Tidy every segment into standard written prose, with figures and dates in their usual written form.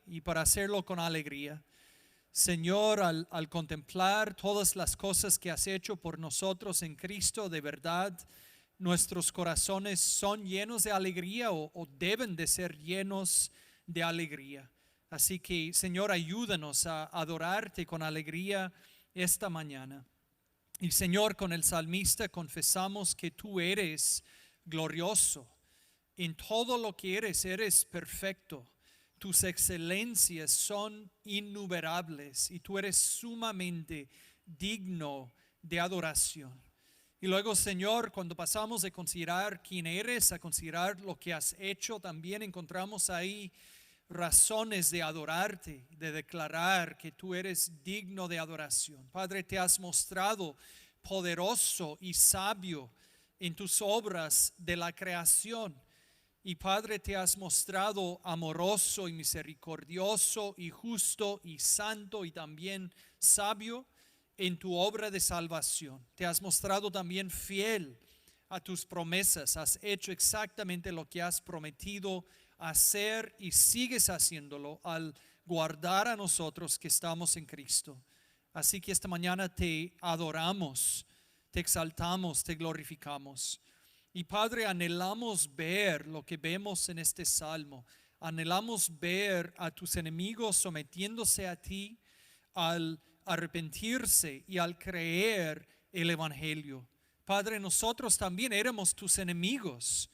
y para hacerlo con alegría. Señor, al contemplar todas las cosas que has hecho por nosotros en Cristo, de verdad, nuestros corazones son llenos de alegría o deben de ser llenos de alegría. Así que, Señor, ayúdanos a adorarte con alegría esta mañana. Y Señor, con el salmista confesamos que tú eres glorioso. En todo lo que eres perfecto. Tus excelencias son innumerables y tú eres sumamente digno de adoración. Y luego, Señor, cuando pasamos de considerar quién eres a considerar lo que has hecho, también encontramos ahí razones de adorarte, de declarar que tú eres digno de adoración. Padre, te has mostrado poderoso y sabio en tus obras de la creación. Y Padre, te has mostrado amoroso y misericordioso y justo y santo y también sabio en tu obra de salvación. Te has mostrado también fiel a tus promesas. Has hecho exactamente lo que has prometido hacer y sigues haciéndolo al guardar a nosotros que estamos en Cristo. Así que esta mañana te adoramos, te exaltamos, te glorificamos. Y Padre, anhelamos ver lo que vemos en este salmo. Anhelamos ver a tus enemigos sometiéndose a ti al arrepentirse y al creer el Evangelio. Padre, nosotros también éramos tus enemigos.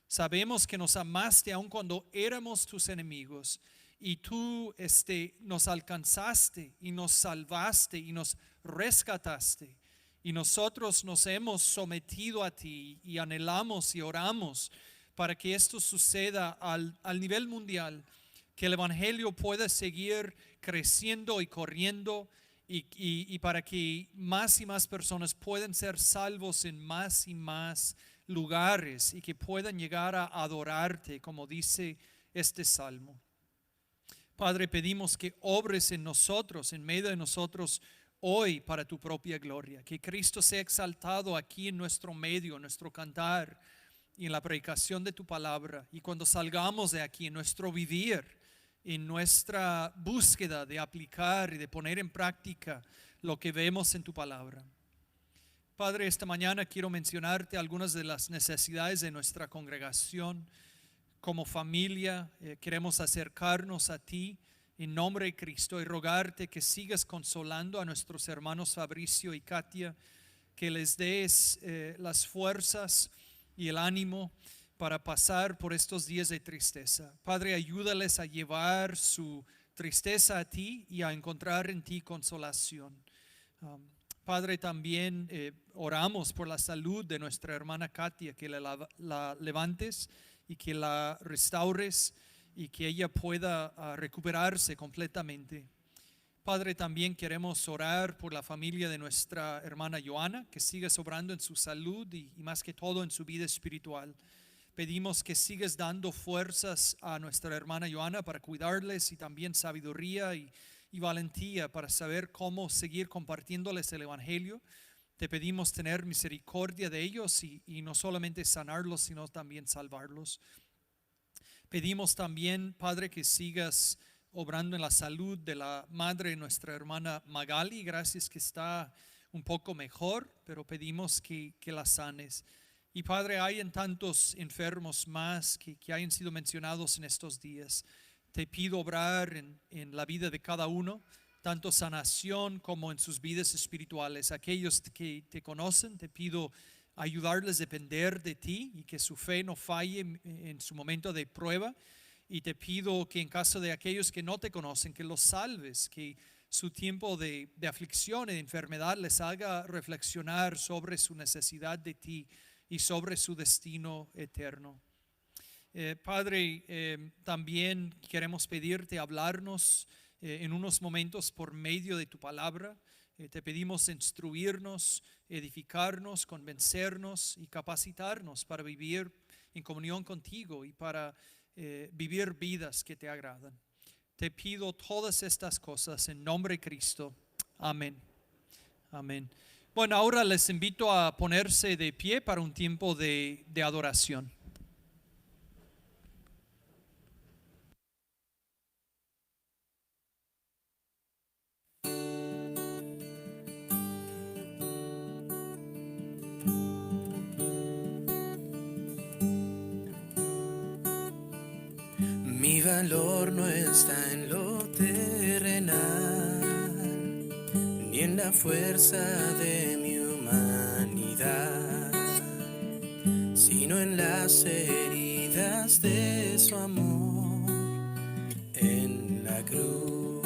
Sabemos que nos amaste aun cuando éramos tus enemigos. Y tú nos alcanzaste y nos salvaste y nos rescataste. Y nosotros nos hemos sometido a ti y anhelamos y oramos para que esto suceda al nivel mundial, que el Evangelio pueda seguir creciendo y corriendo y para que más y más personas puedan ser salvos en más y más lugares y que puedan llegar a adorarte, como dice este salmo. Padre, pedimos que obres en nosotros, en medio de nosotros, hoy para tu propia gloria, que Cristo sea exaltado aquí en nuestro medio, en nuestro cantar y en la predicación de tu palabra. Y cuando salgamos de aquí, en nuestro vivir, en nuestra búsqueda de aplicar y de poner en práctica lo que vemos en tu palabra. Padre, esta mañana quiero mencionarte algunas de las necesidades de nuestra congregación. Como familia queremos acercarnos a ti en nombre de Cristo y rogarte que sigas consolando a nuestros hermanos Fabricio y Katia, que les des las fuerzas y el ánimo para pasar por estos días de tristeza. Padre, ayúdales a llevar su tristeza a ti y a encontrar en ti consolación. Padre, también oramos por la salud de nuestra hermana Katia, que la levantes y que la restaures y que ella pueda recuperarse completamente. Padre, también queremos orar por la familia de nuestra hermana Joana, que siga obrando en su salud y más que todo en su vida espiritual. Pedimos que sigas dando fuerzas a nuestra hermana Joana para cuidarles y también sabiduría y valentía para saber cómo seguir compartiéndoles el Evangelio. Te pedimos tener misericordia de ellos y no solamente sanarlos, sino también salvarlos. Pedimos también, Padre, que sigas obrando en la salud de la madre de nuestra hermana Magali. Gracias que está un poco mejor, pero pedimos que la sanes. Y Padre, hay en tantos enfermos más que hayan sido mencionados en estos días. Te pido obrar en la vida de cada uno, tanto sanación como en sus vidas espirituales. Aquellos que te conocen, te pido ayudarles a depender de ti y que su fe no falle en su momento de prueba. Y te pido que en caso de aquellos que no te conocen, que los salves, que su tiempo de aflicción y de enfermedad les haga reflexionar sobre su necesidad de ti y sobre su destino eterno. Padre, también queremos pedirte hablarnos en unos momentos por medio de tu palabra. Te pedimos instruirnos, edificarnos, convencernos y capacitarnos para vivir en comunión contigo y para vivir vidas que te agradan. Te pido todas estas cosas en nombre de Cristo. Amén. Amén. Bueno, ahora les invito a ponerse de pie para un tiempo de adoración. valor no está en lo terrenal, ni en la fuerza de mi humanidad, sino en las heridas de su amor en la cruz.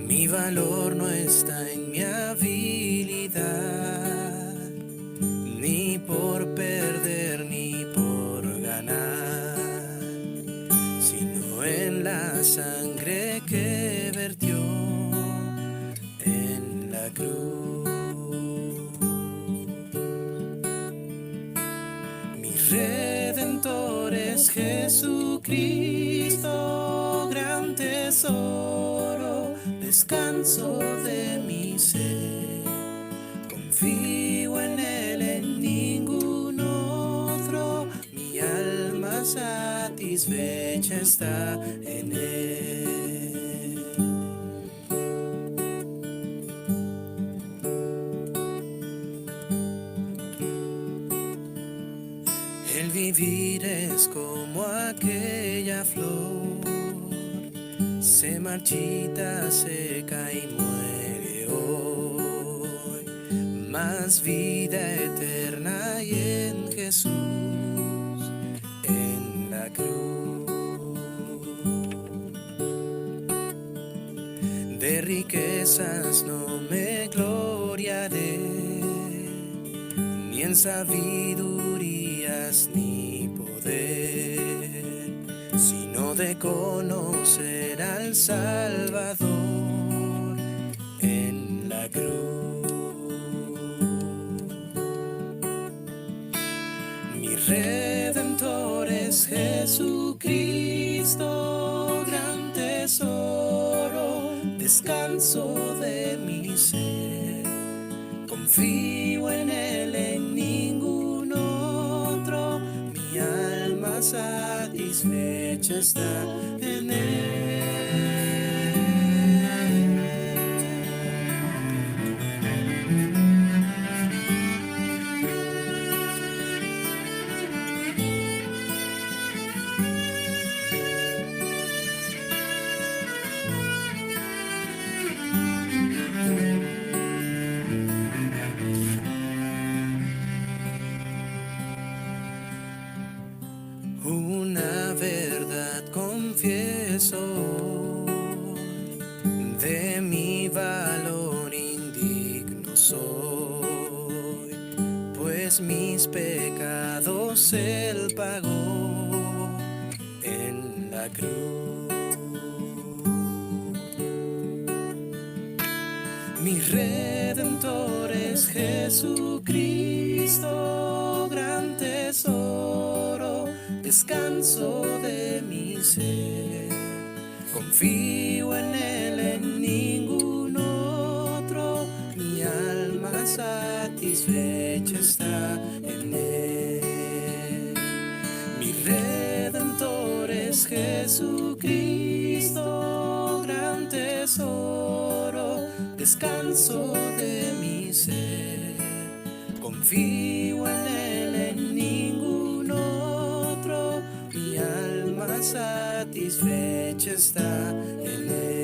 Mi valor no está en mi habilidad, ni por perder ni por ganar, sino en la sangre que vertió en la cruz. Mi Redentor es Jesucristo, gran tesoro, descanso de mi ser. Confío en Él, en ningún otro, mi alma satisfecha está en Él. El vivir es como aquella flor, se marchita, seca y muere hoy, más vida eterna hay en Jesús, en la cruz. De riquezas no me gloriaré, ni en sabidurías ni poder, sino de conocer al Salvador en la cruz. Mi Redentor es Jesucristo, gran tesoro, descanso de mi ser. Confío en Él, en ningún otro, mi alma satisfecha está en Él. Una verdad confieso, de mi valor indigno soy, pues mis pecados Él pagó en la cruz. Mi Redentor es Jesucristo, gran tesoro, descanso de mi ser. Confío en Él, en ningún otro, mi alma satisfecha está en Él. Mi Redentor es Jesucristo, gran tesoro, descanso de mi ser. Confío en Él, en ningún otro, mi alma satisfecha está en Él.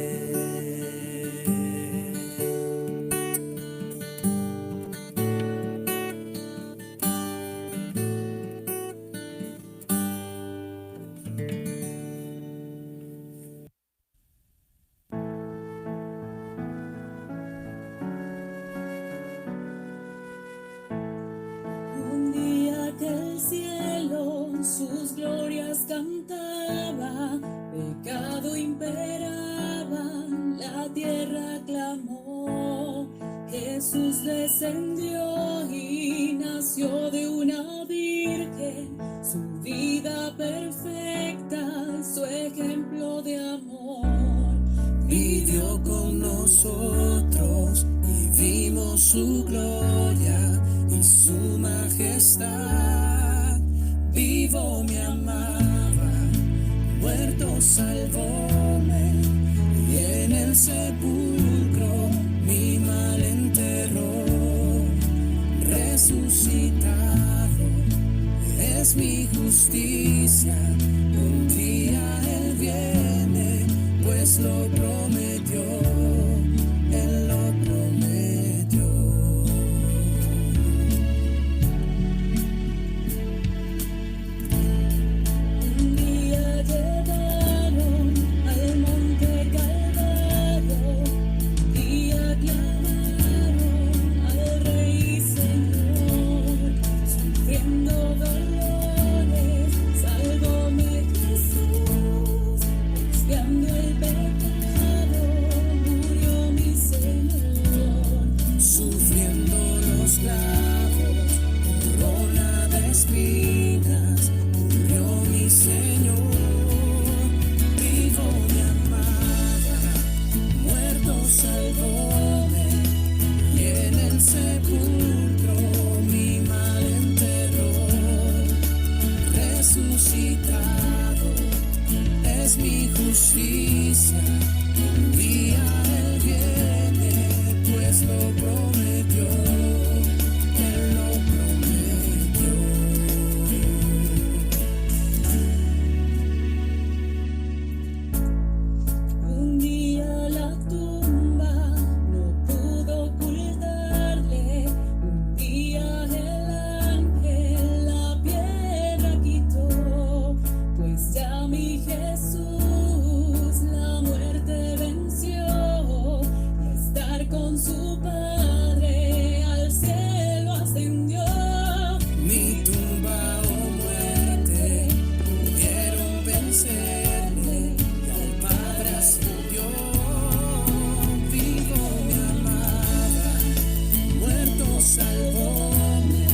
Un día que el cielo sus glorias cantaba, pecado imperaba, la tierra clamó. Jesús descendió y nació de una virgen, su vida perfecta, su ejemplo de amor. Vivió con nosotros y vimos su gloria y su majestad. Vivo me amaba, muerto salvóme, y en el sepulcro mi mal enterró. Resucitado, es mi justicia. Un día Él viene, pues lo prometió, Él lo prometió. Un día llegaron al monte Calvario y aclamaron al Rey Señor, sufriendo dolores, sálvame Jesús, expiando el pecado, murió mi Señor. Sufriendo los clavos, corona de espinas, murió mi Señor. Vivo mi amada, muerto salvóme, y en el sepulcro mi mal enterró. Resucitado es mi justicia. Un día Él viene, pues lo prometió, Él lo prometió. Un día la tumba no pudo ocultarle, un día el ángel la piedra quitó, pues ya mi Jesús la muerte venció, y a estar con su Padre al cielo ascendió. Mi tumba, oh muerte, pudieron vencerle, y al Padre ascendió. Vivo mi amada, muerto salvóme,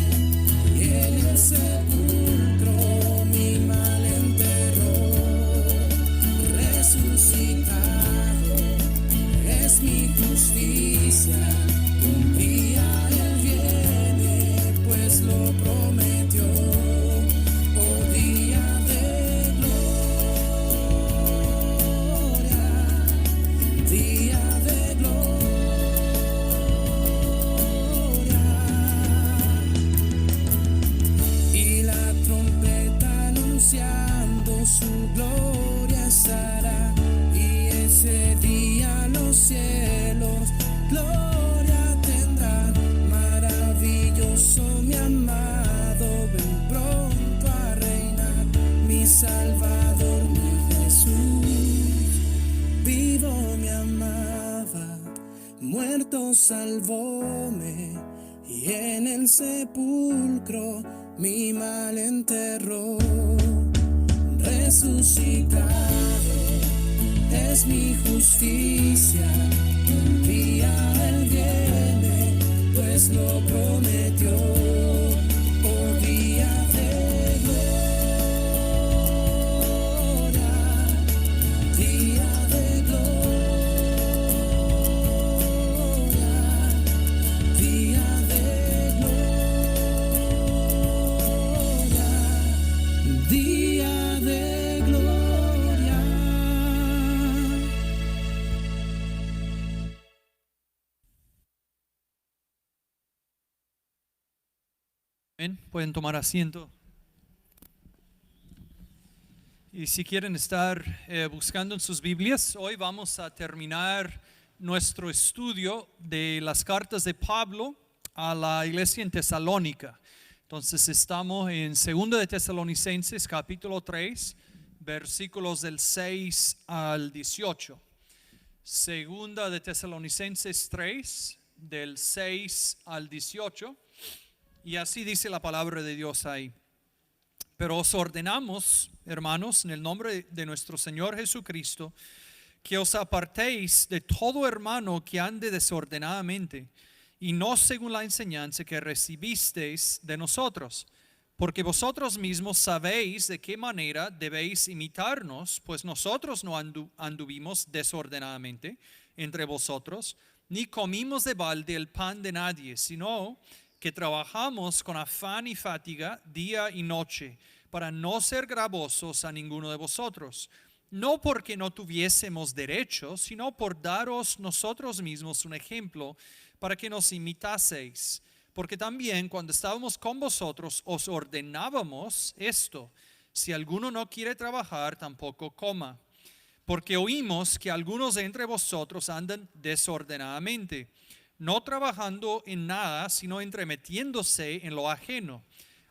y en el sepulcro mi mal enterró. Resucitado es mi justicia. Un día Él viene, pues lo prometió. Oh, día de gloria, día de gloria. Y la trompeta anunciando su gloria estará, y ese día los cielos gloria tendrán. Maravilloso mi amado, ven pronto a reinar, mi Salvador, mi Jesús. Vivo mi amada, muerto salvóme, y en el sepulcro mi mal enterró. Resucitado es mi justicia. Un día Él viene, pues lo prometió. Oh, día de gloria, día de gloria, día de gloria, día de gloria. Amén. Pueden tomar asiento. Y si quieren estar buscando en sus Biblias, hoy vamos a terminar nuestro estudio de las cartas de Pablo a la iglesia en Tesalónica. Entonces estamos en 2 de Tesalonicenses capítulo 3, versículos del 6 al 18. 2 de Tesalonicenses 3, del 6 al 18. Y así dice la palabra de Dios ahí. Pero os ordenamos, hermanos, en el nombre de nuestro Señor Jesucristo, que os apartéis de todo hermano que ande desordenadamente, y no según la enseñanza que recibisteis de nosotros, porque vosotros mismos sabéis de qué manera debéis imitarnos, pues nosotros no anduvimos desordenadamente entre vosotros, ni comimos de balde el pan de nadie, sino que trabajamos con afán y fatiga día y noche, para no ser gravosos a ninguno de vosotros, no porque no tuviésemos derecho, sino por daros nosotros mismos un ejemplo para que nos imitaseis. porque también cuando estábamos con vosotros os ordenábamos esto: si alguno no quiere trabajar, tampoco coma. Porque oímos que algunos de entre vosotros andan desordenadamente, no trabajando en nada, sino entremetiéndose en lo ajeno.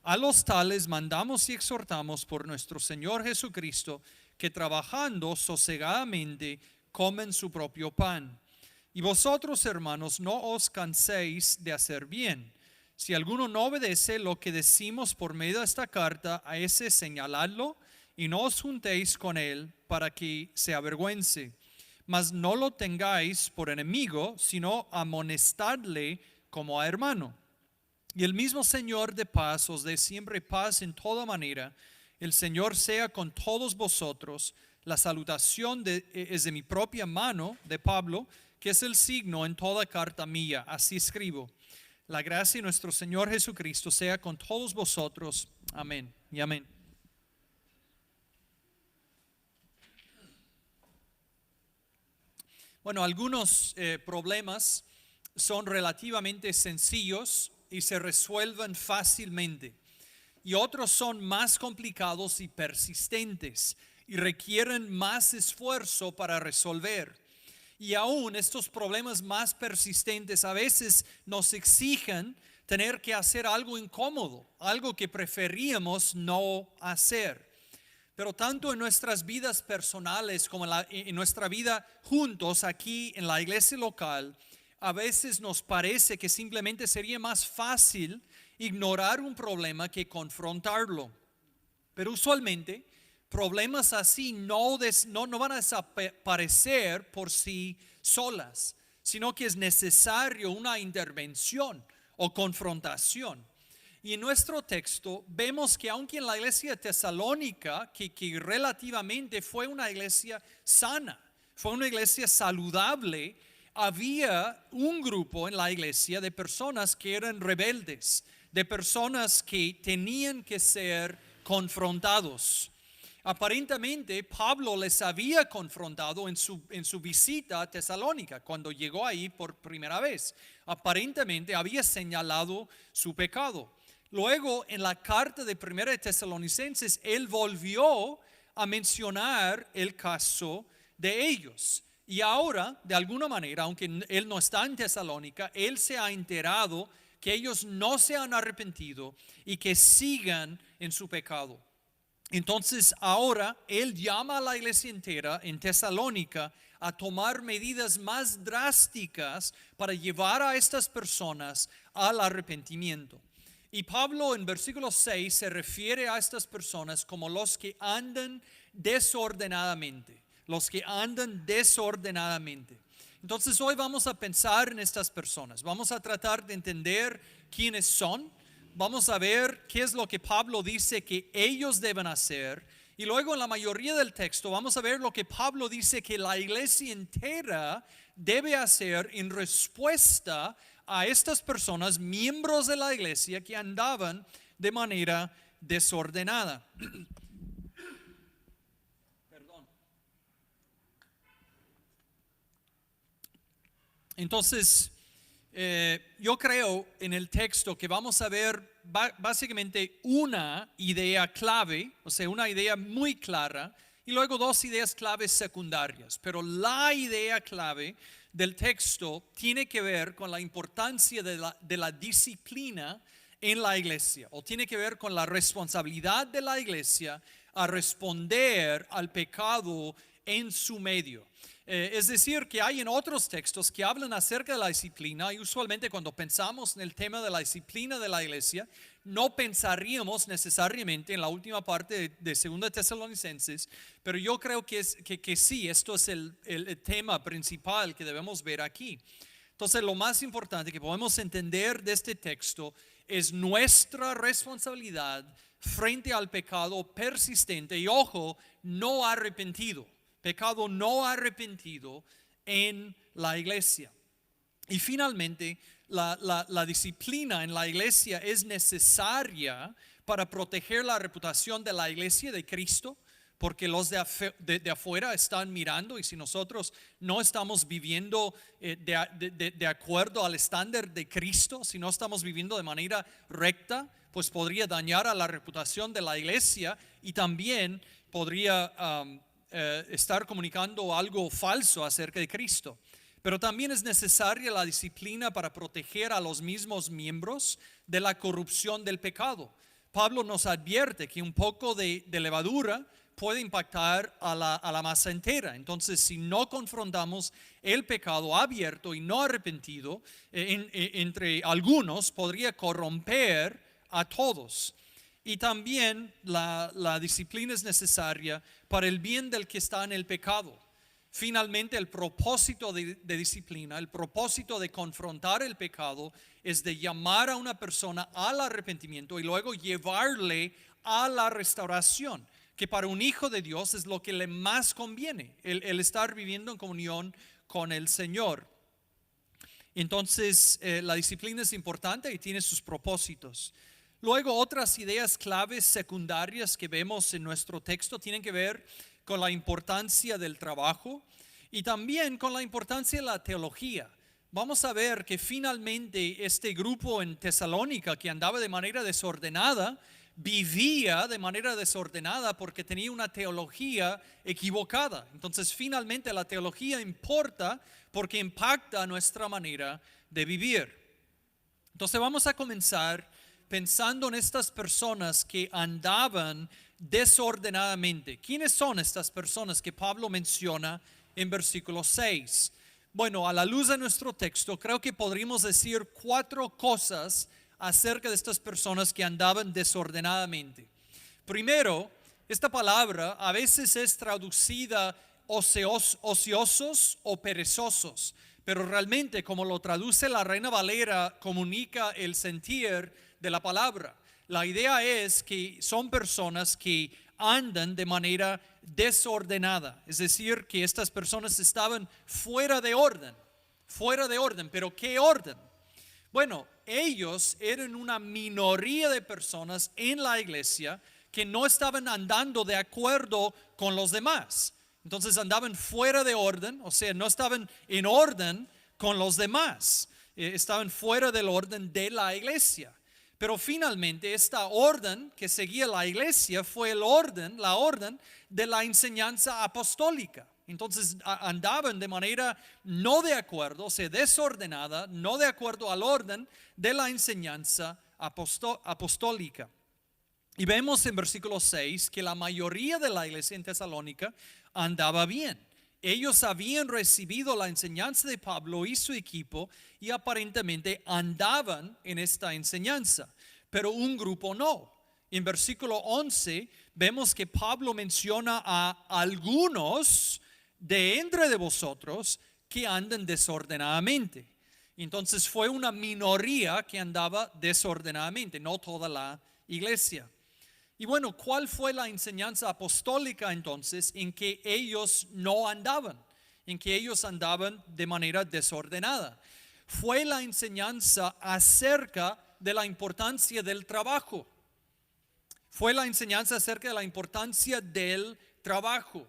A los tales mandamos y exhortamos por nuestro Señor Jesucristo, que trabajando sosegadamente comen su propio pan. Y vosotros, hermanos, no os canséis de hacer bien. Si alguno no obedece lo que decimos por medio de esta carta, a ese señaladlo y no os juntéis con él para que se avergüence. Mas no lo tengáis por enemigo, sino amonestadle como a hermano. Y el mismo Señor de paz os dé siempre paz en toda manera. El Señor sea con todos vosotros. La salutación es de mi propia mano, de Pablo, que es el signo en toda carta mía. Así escribo. La gracia de nuestro Señor Jesucristo sea con todos vosotros. Amén y amén. Bueno, algunos problemas son relativamente sencillos y se resuelven fácilmente. Y otros son más complicados y persistentes y requieren más esfuerzo para resolver. Y aún estos problemas más persistentes a veces nos exigen tener que hacer algo incómodo, algo que preferíamos no hacer. Pero tanto en nuestras vidas personales como en nuestra vida juntos aquí en la iglesia local, a veces nos parece que simplemente sería más fácil ignorar un problema que confrontarlo. Pero usualmente problemas así no van a desaparecer por sí solas, sino que es necesario una intervención o confrontación. Y en nuestro texto vemos que aunque en la iglesia de Tesalónica, que relativamente fue una iglesia sana, fue una iglesia saludable, había un grupo en la iglesia de personas que eran rebeldes, de personas que tenían que ser confrontados. Aparentemente Pablo les había confrontado en su visita a Tesalónica, cuando llegó ahí por primera vez. Aparentemente había señalado su pecado. Luego en la carta de Primera de Tesalonicenses, él volvió a mencionar el caso de ellos. Y ahora, de alguna manera, aunque él no está en Tesalónica, él se ha enterado que ellos no se han arrepentido y que sigan en su pecado. Entonces ahora él llama a la iglesia entera en Tesalónica a tomar medidas más drásticas para llevar a estas personas al arrepentimiento. Y Pablo en versículo 6 se refiere a estas personas como los que andan desordenadamente. Los que andan desordenadamente. Entonces hoy vamos a pensar en estas personas. Vamos a tratar de entender quiénes son. Vamos a ver qué es lo que Pablo dice que ellos deben hacer. Y luego en la mayoría del texto vamos a ver lo que Pablo dice que la iglesia entera debe hacer en respuesta a estas personas, miembros de la iglesia que andaban de manera desordenada. Entonces, yo creo en el texto que vamos a ver básicamente una idea clave, o sea, una idea muy clara, y luego dos ideas claves secundarias. Pero la idea clave del texto tiene que ver con la importancia de la disciplina en la iglesia, o tiene que ver con la responsabilidad de la iglesia a responder al pecado en su medio. Es decir, que hay en otros textos que hablan acerca de la disciplina, y usualmente cuando pensamos en el tema de la disciplina de la iglesia, no pensaríamos necesariamente en la última parte de 2 Tesalonicenses, pero yo creo que sí, esto es el tema principal que debemos ver aquí. Entonces, lo más importante que podemos entender de este texto es nuestra responsabilidad frente al pecado persistente y, ojo, no arrepentido. Pecado no arrepentido en la iglesia. Y finalmente, la disciplina en la iglesia es necesaria para proteger la reputación de la iglesia de Cristo, porque los de afuera están mirando, y si nosotros no estamos viviendo de acuerdo al estándar de Cristo, si no estamos viviendo de manera recta, pues podría dañar a la reputación de la iglesia y también podría estar comunicando algo falso acerca de Cristo. Pero también es necesaria la disciplina para proteger a los mismos miembros de la corrupción del pecado. Pablo nos advierte que un poco de levadura puede impactar a la masa entera. Entonces, si no confrontamos el pecado abierto y no arrepentido entre algunos, podría corromper a todos. Y también la disciplina es necesaria para el bien del que está en el pecado. Finalmente, el propósito de disciplina, el propósito de confrontar el pecado es de llamar a una persona al arrepentimiento y luego llevarle a la restauración, que para un hijo de Dios es lo que le más conviene, el estar viviendo en comunión con el Señor. Entonces, la disciplina es importante y tiene sus propósitos. Luego, otras ideas claves secundarias que vemos en nuestro texto tienen que ver con la importancia del trabajo y también con la importancia de la teología. Vamos a ver que finalmente este grupo en Tesalónica que andaba de manera desordenada, vivía de manera desordenada porque tenía una teología equivocada. Entonces finalmente la teología importa porque impacta nuestra manera de vivir. Entonces vamos a comenzar pensando en estas personas que andaban desordenadamente. ¿Quiénes son estas personas que Pablo menciona en versículo 6? Bueno, a la luz de nuestro texto, creo que podríamos decir 4 cosas acerca de estas personas que andaban desordenadamente. Primero, esta palabra a veces es traducida ociosos o perezosos, pero realmente como lo traduce la Reina Valera, comunica el sentir de la palabra. La idea es que son personas que andan de manera desordenada, es decir, que estas personas estaban fuera de orden, pero ¿qué orden? Bueno, ellos eran una minoría de personas en la iglesia que no estaban andando de acuerdo con los demás. Entonces andaban fuera de orden, o sea, no estaban en orden con los demás, estaban fuera del orden de la iglesia. Pero finalmente esta orden que seguía la iglesia fue la orden de la enseñanza apostólica. Entonces andaban de manera no de acuerdo, o sea, desordenada, no de acuerdo al orden de la enseñanza apostólica. Y vemos en versículo 6 que la mayoría de la iglesia en Tesalónica andaba bien. Ellos habían recibido la enseñanza de Pablo y su equipo y aparentemente andaban en esta enseñanza, pero un grupo no. En versículo 11 vemos que Pablo menciona a algunos de entre de vosotros que andan desordenadamente. Entonces fue una minoría que andaba desordenadamente, no toda la iglesia. Y bueno, ¿cuál fue la enseñanza apostólica entonces en que ellos no andaban? En que ellos andaban de manera desordenada. Fue la enseñanza acerca de la importancia del trabajo. Fue la enseñanza acerca de la importancia del trabajo.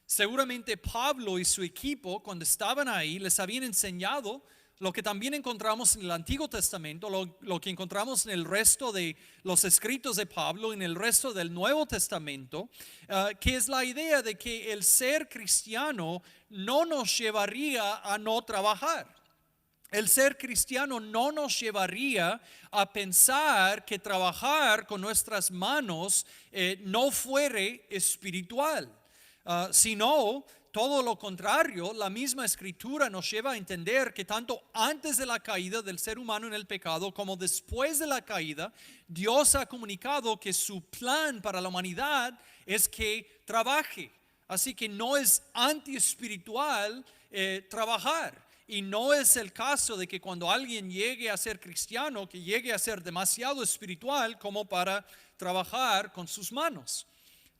Seguramente Pablo y su equipo, cuando estaban ahí, les habían enseñado lo que también encontramos en el Antiguo Testamento, lo que encontramos en el resto de los escritos de Pablo, en el resto del Nuevo Testamento, que es la idea de que el ser cristiano no nos llevaría a no trabajar. El ser cristiano no nos llevaría a pensar que trabajar con nuestras manos no fuere espiritual, sino todo lo contrario. La misma escritura nos lleva a entender que tanto antes de la caída del ser humano en el pecado como después de la caída, Dios ha comunicado que su plan para la humanidad es que trabaje. Así que no es antiespiritual trabajar. Y no es el caso de que cuando alguien llegue a ser cristiano, que llegue a ser demasiado espiritual como para trabajar con sus manos.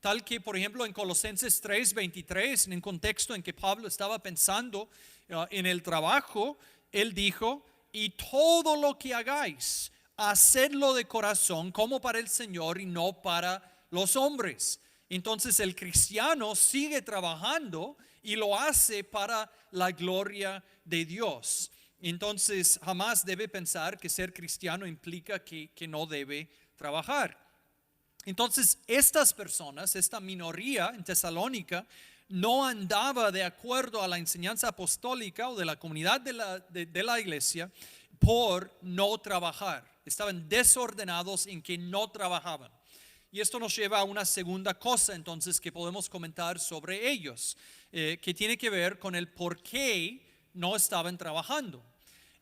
Tal que, por ejemplo, en Colosenses 3:23, en un contexto en que Pablo estaba pensando en el trabajo, él dijo: y todo lo que hagáis, hacedlo de corazón como para el Señor y no para los hombres. Entonces el cristiano sigue trabajando y lo hace para la gloria de Dios. Entonces jamás debe pensar que ser cristiano implica que no debe trabajar. Entonces estas personas, esta minoría en Tesalónica, no andaba de acuerdo a la enseñanza apostólica o de la comunidad de la iglesia por no trabajar. Estaban desordenados en que no trabajaban. Y esto nos lleva a una segunda cosa entonces que podemos comentar sobre ellos, que tiene que ver con el por qué no estaban trabajando.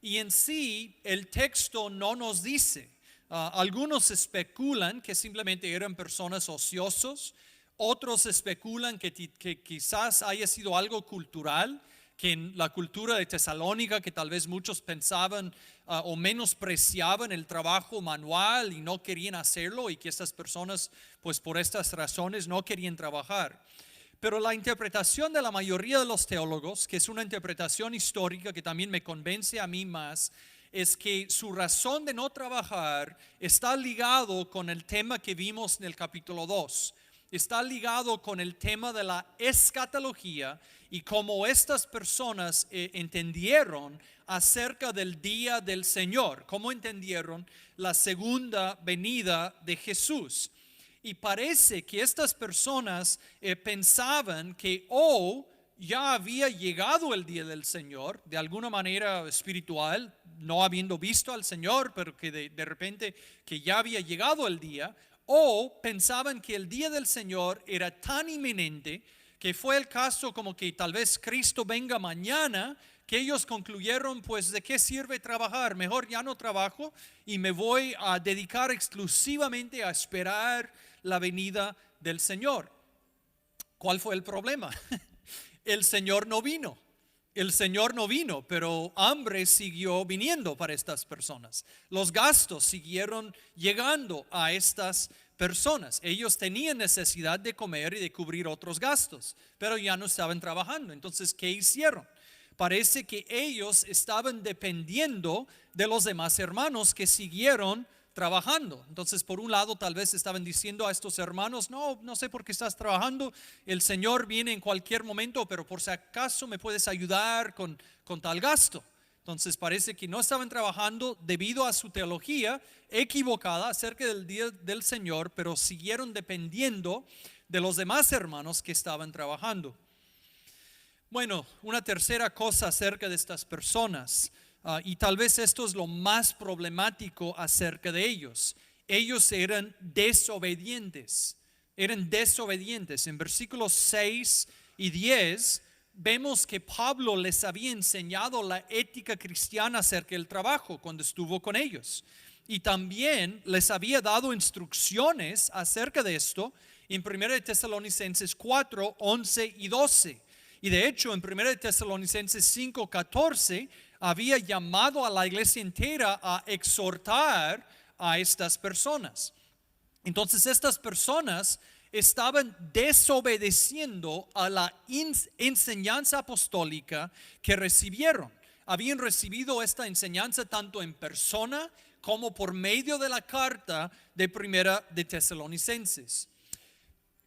Y en sí el texto no nos dice. Algunos especulan que simplemente eran personas ociosos. Otros especulan que quizás haya sido algo cultural, que en la cultura de Tesalónica, que tal vez muchos pensaban o menospreciaban el trabajo manual y no querían hacerlo, y que estas personas pues por estas razones no querían trabajar. Pero la interpretación de la mayoría de los teólogos, que es una interpretación histórica que también me convence a mí más, es que su razón de no trabajar está ligado con el tema que vimos en el capítulo 2. Está ligado con el tema de la escatología y cómo estas personas entendieron acerca del día del Señor, cómo entendieron la segunda venida de Jesús. Y parece que estas personas pensaban que ya había llegado el día del Señor, de alguna manera espiritual, no habiendo visto al Señor, pero que de repente que ya había llegado el día. O pensaban que el día del Señor era tan inminente que fue el caso como que tal vez Cristo venga mañana, que ellos concluyeron pues de qué sirve trabajar, mejor ya no trabajo y me voy a dedicar exclusivamente a esperar la venida del Señor. ¿Cuál fue el problema? El Señor no vino. El Señor no vino, pero hambre siguió viniendo para estas personas. Los gastos siguieron llegando a estas personas. Ellos tenían necesidad de comer y de cubrir otros gastos, pero ya no estaban trabajando. Entonces, ¿qué hicieron? Parece que ellos estaban dependiendo de los demás hermanos que siguieron trabajando. Entonces, por un lado, tal vez estaban diciendo a estos hermanos, no sé por qué estás trabajando, el Señor viene en cualquier momento, pero por si acaso me puedes ayudar con tal gasto. Entonces parece que no estaban trabajando debido a su teología equivocada acerca del día del Señor, pero siguieron dependiendo de los demás hermanos que estaban trabajando. Bueno, una tercera cosa acerca de estas personas, y tal vez esto es lo más problemático acerca de ellos. Ellos eran desobedientes. En versículos 6 y 10 vemos que Pablo les había enseñado la ética cristiana acerca del trabajo cuando estuvo con ellos. Y también les había dado instrucciones acerca de esto en 1 Tesalonicenses 4, 11 y 12. Y de hecho en 1 Tesalonicenses 5, 14 había llamado a la iglesia entera a exhortar a estas personas. Entonces estas personas estaban desobedeciendo a la enseñanza apostólica que recibieron. Habían recibido esta enseñanza tanto en persona como por medio de la carta de 1 de Tesalonicenses.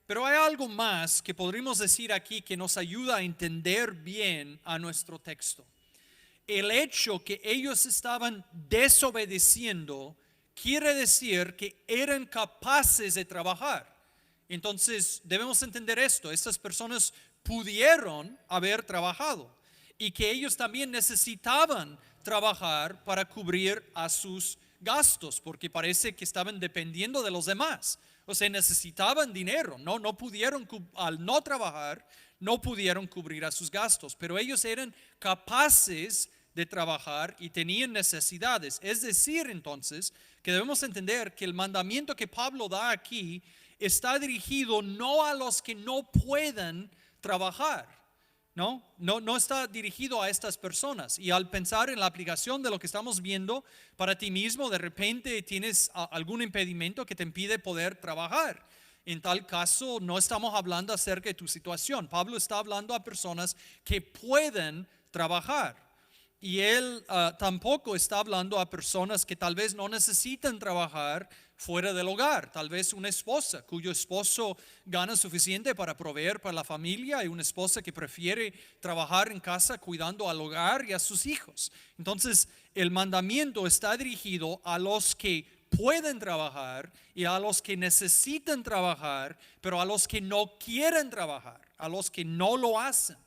Pero hay algo más que podríamos decir aquí que nos ayuda a entender bien a nuestro texto. El hecho que ellos estaban desobedeciendo quiere decir que eran capaces de trabajar. Entonces debemos entender esto. Estas personas pudieron haber trabajado y que ellos también necesitaban trabajar para cubrir a sus gastos, porque parece que estaban dependiendo de los demás. O sea, necesitaban dinero, no pudieron, al no trabajar, no pudieron cubrir a sus gastos, pero ellos eran capaces de trabajar y tenían necesidades. Es decir, entonces, que debemos entender que el mandamiento que Pablo da aquí está dirigido no a los que no puedan trabajar. No está dirigido a estas personas. Y al pensar en la aplicación de lo que estamos viendo para ti mismo, de repente tienes algún impedimento que te impide poder trabajar. En tal caso, no estamos hablando acerca de tu situación. Pablo está hablando a personas que pueden trabajar. Y él tampoco está hablando a personas que tal vez no necesitan trabajar fuera del hogar. Tal vez una esposa cuyo esposo gana suficiente para proveer para la familia y una esposa que prefiere trabajar en casa cuidando al hogar y a sus hijos. Entonces, el mandamiento está dirigido a los que pueden trabajar y a los que necesitan trabajar, pero a los que no quieren trabajar, a los que no lo hacen.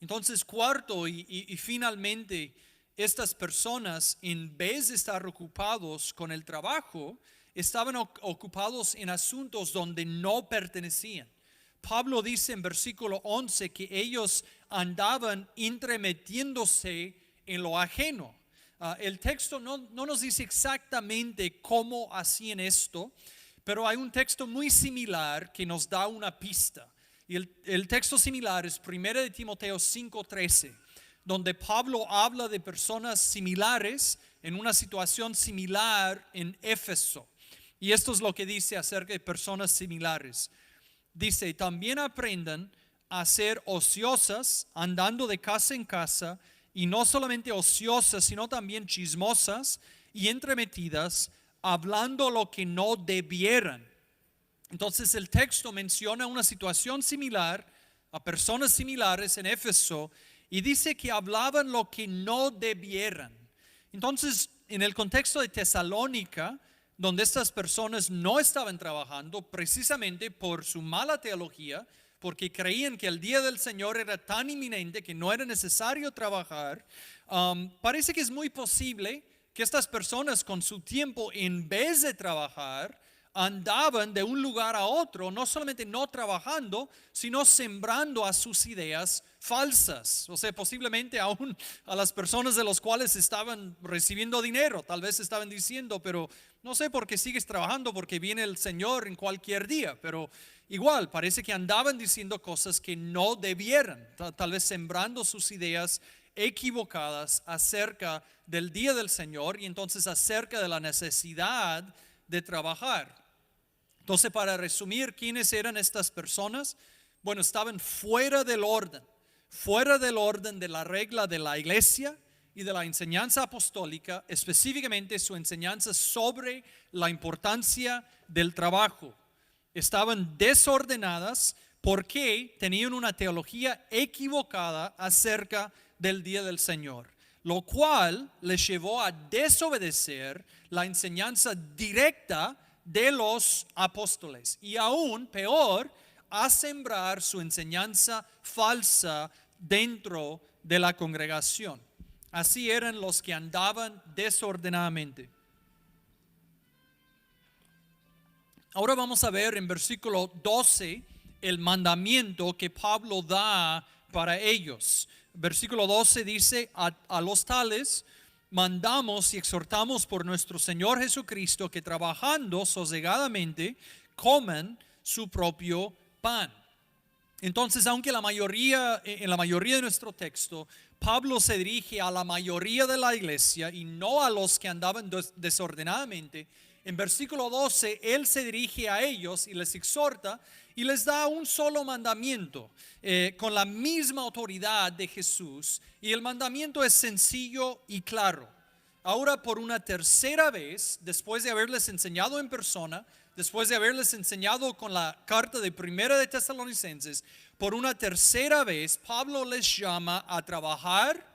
Entonces, cuarto y finalmente, estas personas, en vez de estar ocupados con el trabajo, estaban ocupados en asuntos donde no pertenecían. Pablo dice en versículo 11 que ellos andaban entremetiéndose en lo ajeno. El texto no nos dice exactamente cómo hacían esto, pero hay un texto muy similar que nos da una pista. Y el texto similar es 1 de Timoteo 5:13. Donde Pablo habla de personas similares en una situación similar en Éfeso. Y esto es lo que dice acerca de personas similares. Dice, también aprendan a ser ociosas, andando de casa en casa, y no solamente ociosas, sino también chismosas y entremetidas, hablando lo que no debieran. Entonces el texto menciona una situación similar a personas similares en Éfeso, y dice que hablaban lo que no debieran. Entonces, en el contexto de Tesalónica, donde estas personas no estaban trabajando precisamente por su mala teología, porque creían que el día del Señor era tan inminente que no era necesario trabajar, parece que es muy posible que estas personas con su tiempo, en vez de trabajar, andaban de un lugar a otro, no solamente no trabajando, sino sembrando a sus ideas falsas. O sea, posiblemente aún a las personas de los cuales estaban recibiendo dinero, tal vez estaban diciendo, pero no sé por qué sigues trabajando, porque viene el Señor en cualquier día. Pero igual, parece que andaban diciendo cosas que no debieran, tal vez sembrando sus ideas equivocadas acerca del día del Señor y entonces acerca de la necesidad de trabajar. Entonces, para resumir, ¿quiénes eran estas personas? Bueno, estaban fuera del orden de la regla de la iglesia y de la enseñanza apostólica, específicamente su enseñanza sobre la importancia del trabajo. Estaban desordenadas porque tenían una teología equivocada acerca del día del Señor, lo cual les llevó a desobedecer la enseñanza directa de los apóstoles y aún peor, a sembrar su enseñanza falsa dentro de la congregación. Así eran los que andaban desordenadamente. Ahora vamos a ver en versículo 12 el mandamiento que Pablo da para ellos. Versículo 12 dice, a los tales mandamos y exhortamos por nuestro Señor Jesucristo que trabajando sosegadamente coman su propio pan. Entonces, aunque en la mayoría de nuestro texto, Pablo se dirige a la mayoría de la iglesia y no a los que andaban desordenadamente, en versículo 12, él se dirige a ellos y les exhorta y les da un solo mandamiento con la misma autoridad de Jesús. Y el mandamiento es sencillo y claro. Ahora, por una tercera vez, después de haberles enseñado en persona, después de haberles enseñado con la carta de Primera de Tesalonicenses, por una tercera vez, Pablo les llama a trabajar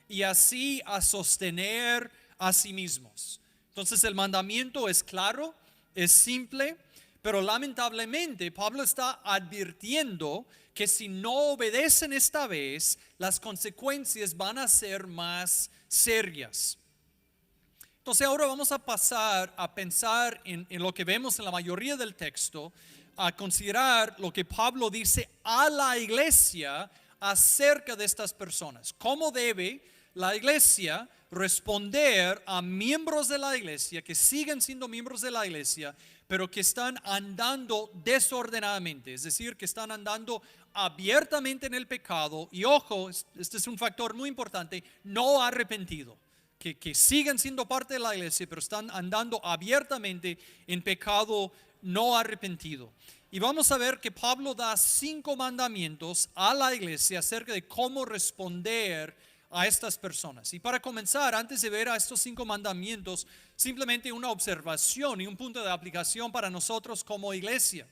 y así a sostener a sí mismos. Entonces el mandamiento es claro, es simple, pero lamentablemente Pablo está advirtiendo que si no obedecen esta vez, las consecuencias van a ser más serias. Entonces ahora vamos a pasar a pensar en lo que vemos en la mayoría del texto, a considerar lo que Pablo dice a la iglesia acerca de estas personas. ¿Cómo debe la iglesia responder a miembros de la iglesia que siguen siendo miembros de la iglesia, pero que están andando desordenadamente? Es decir, que están andando abiertamente en el pecado y, ojo, este es un factor muy importante, no arrepentido. Que siguen siendo parte de la iglesia, pero están andando abiertamente en pecado no arrepentido. Y vamos a ver que Pablo da 5 mandamientos a la iglesia acerca de cómo responder a estas personas. Y para comenzar, antes de ver a estos 5 mandamientos, simplemente una observación y un punto de aplicación para nosotros como iglesia.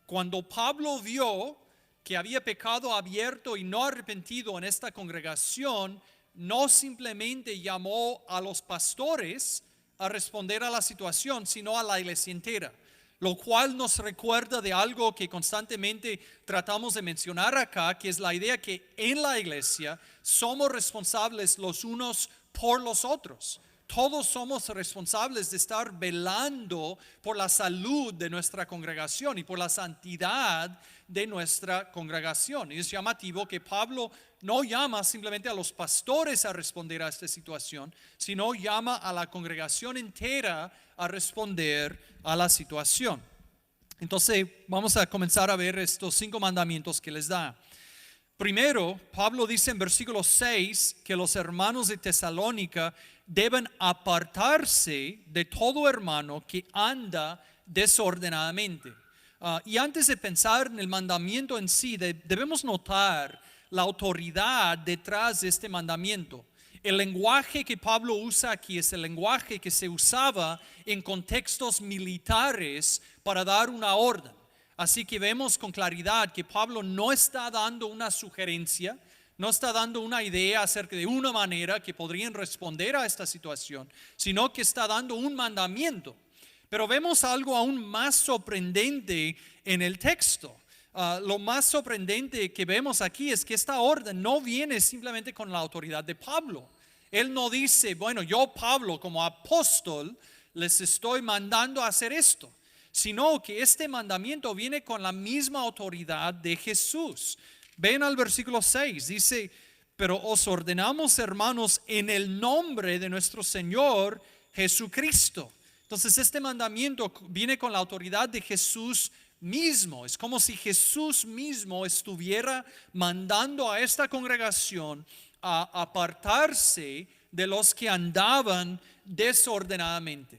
Cuando Pablo vio que había pecado abierto y no arrepentido en esta congregación, no simplemente llamó a los pastores a responder a la situación, sino a la iglesia entera. Lo cual nos recuerda de algo que constantemente tratamos de mencionar acá, que es la idea que en la iglesia somos responsables los unos por los otros. Todos somos responsables de estar velando por la salud de nuestra congregación y por la santidad de nuestra congregación. Y es llamativo que Pablo no llama simplemente a los pastores a responder a esta situación, sino llama a la congregación entera a responder a la situación. Entonces vamos a comenzar a ver estos 5 mandamientos que les da. Primero, Pablo dice en versículo 6 que los hermanos de Tesalónica deben apartarse de todo hermano que anda desordenadamente. Y antes de pensar en el mandamiento en sí, debemos notar la autoridad detrás de este mandamiento. El lenguaje que Pablo usa aquí es el lenguaje que se usaba en contextos militares para dar una orden. Así que vemos con claridad que Pablo no está dando una sugerencia, no está dando una idea acerca de una manera que podrían responder a esta situación, sino que está dando un mandamiento. Pero vemos algo aún más sorprendente en el texto. Lo más sorprendente que vemos aquí es que esta orden no viene simplemente con la autoridad de Pablo. Él no dice, bueno, yo Pablo como apóstol les estoy mandando a hacer esto, sino que este mandamiento viene con la misma autoridad de Jesús. Ven al versículo 6, dice, pero os ordenamos, hermanos, en el nombre de nuestro Señor Jesucristo. Entonces este mandamiento viene con la autoridad de Jesús mismo. Es como si Jesús mismo estuviera mandando a esta congregación a apartarse de los que andaban desordenadamente.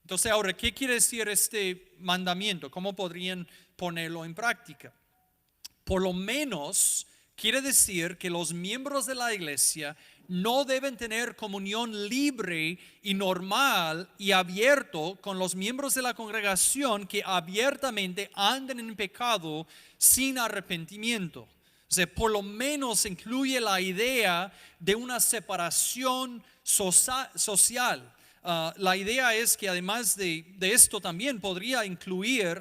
Entonces ahora, ¿qué quiere decir este mandamiento? ¿Cómo podrían ponerlo en práctica? Por lo menos quiere decir que los miembros de la iglesia no deben tener comunión libre y normal y abierto con los miembros de la congregación que abiertamente andan en pecado sin arrepentimiento. O sea, por lo menos incluye la idea de una separación social. La idea es que además de esto también podría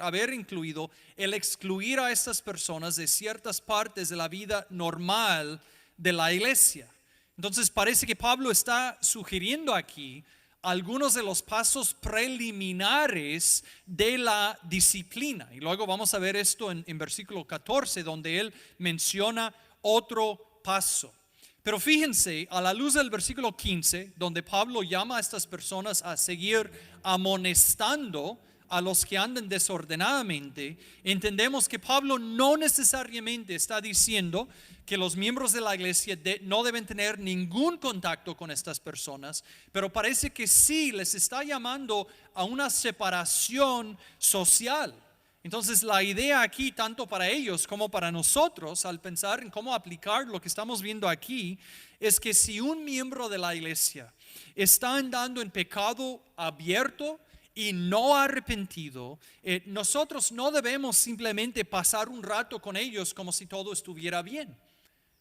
haber incluido el excluir a estas personas de ciertas partes de la vida normal de la iglesia. Entonces parece que Pablo está sugiriendo aquí algunos de los pasos preliminares de la disciplina. Y luego vamos a ver esto en versículo 14, donde él menciona otro paso. Pero fíjense, a la luz del versículo 15, donde Pablo llama a estas personas a seguir amonestando a los que andan desordenadamente, entendemos que Pablo no necesariamente está diciendo que los miembros de la iglesia no deben tener ningún contacto con estas personas, pero parece que sí les está llamando a una separación social. Entonces la idea aquí, tanto para ellos como para nosotros, al pensar en cómo aplicar lo que estamos viendo aquí, es que si un miembro de la iglesia está andando en pecado abierto y no arrepentido, nosotros no debemos simplemente pasar un rato con ellos como si todo estuviera bien.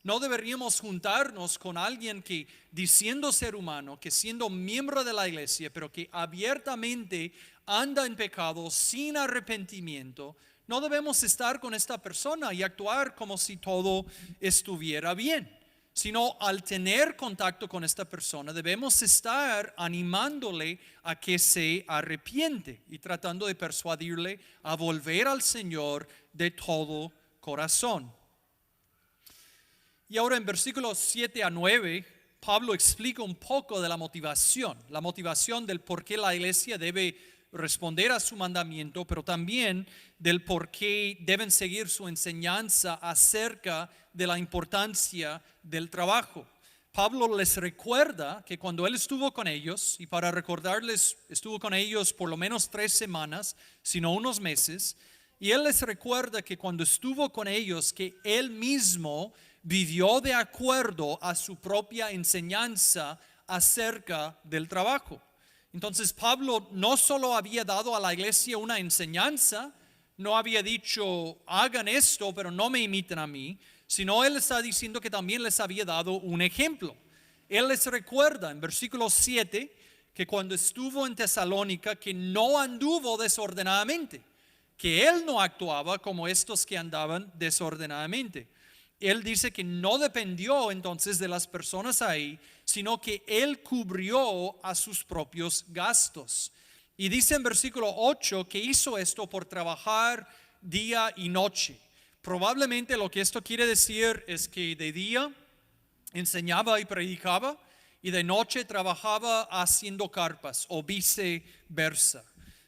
No deberíamos juntarnos con alguien que, diciendo ser humano, que siendo miembro de la iglesia, pero que abiertamente anda en pecado sin arrepentimiento, no debemos estar con esta persona y actuar como si todo estuviera bien, sino al tener contacto con esta persona debemos estar animándole a que se arrepiente y tratando de persuadirle a volver al Señor de todo corazón. Y ahora en versículos 7 a 9, Pablo explica un poco de la motivación del por qué la iglesia debe responder a su mandamiento, pero también del por qué deben seguir su enseñanza acerca de la importancia del trabajo. Pablo les recuerda que cuando él estuvo con ellos, y para recordarles, estuvo con ellos por lo menos 3 semanas, sino unos meses, y él les recuerda que cuando estuvo con ellos, que él mismo vivió de acuerdo a su propia enseñanza acerca del trabajo. Entonces Pablo no solo había dado a la iglesia una enseñanza, no había dicho hagan esto pero no me imiten a mí, sino él está diciendo que también les había dado un ejemplo. Él les recuerda en versículo 7 que cuando estuvo en Tesalónica que no anduvo desordenadamente, que él no actuaba como estos que andaban desordenadamente. Él dice que no dependió entonces de las personas ahí, sino que él cubrió a sus propios gastos. Y dice en versículo 8 que hizo esto por trabajar día y noche. Probablemente lo que esto quiere decir es que de día enseñaba y predicaba y de noche trabajaba haciendo carpas o viceversa.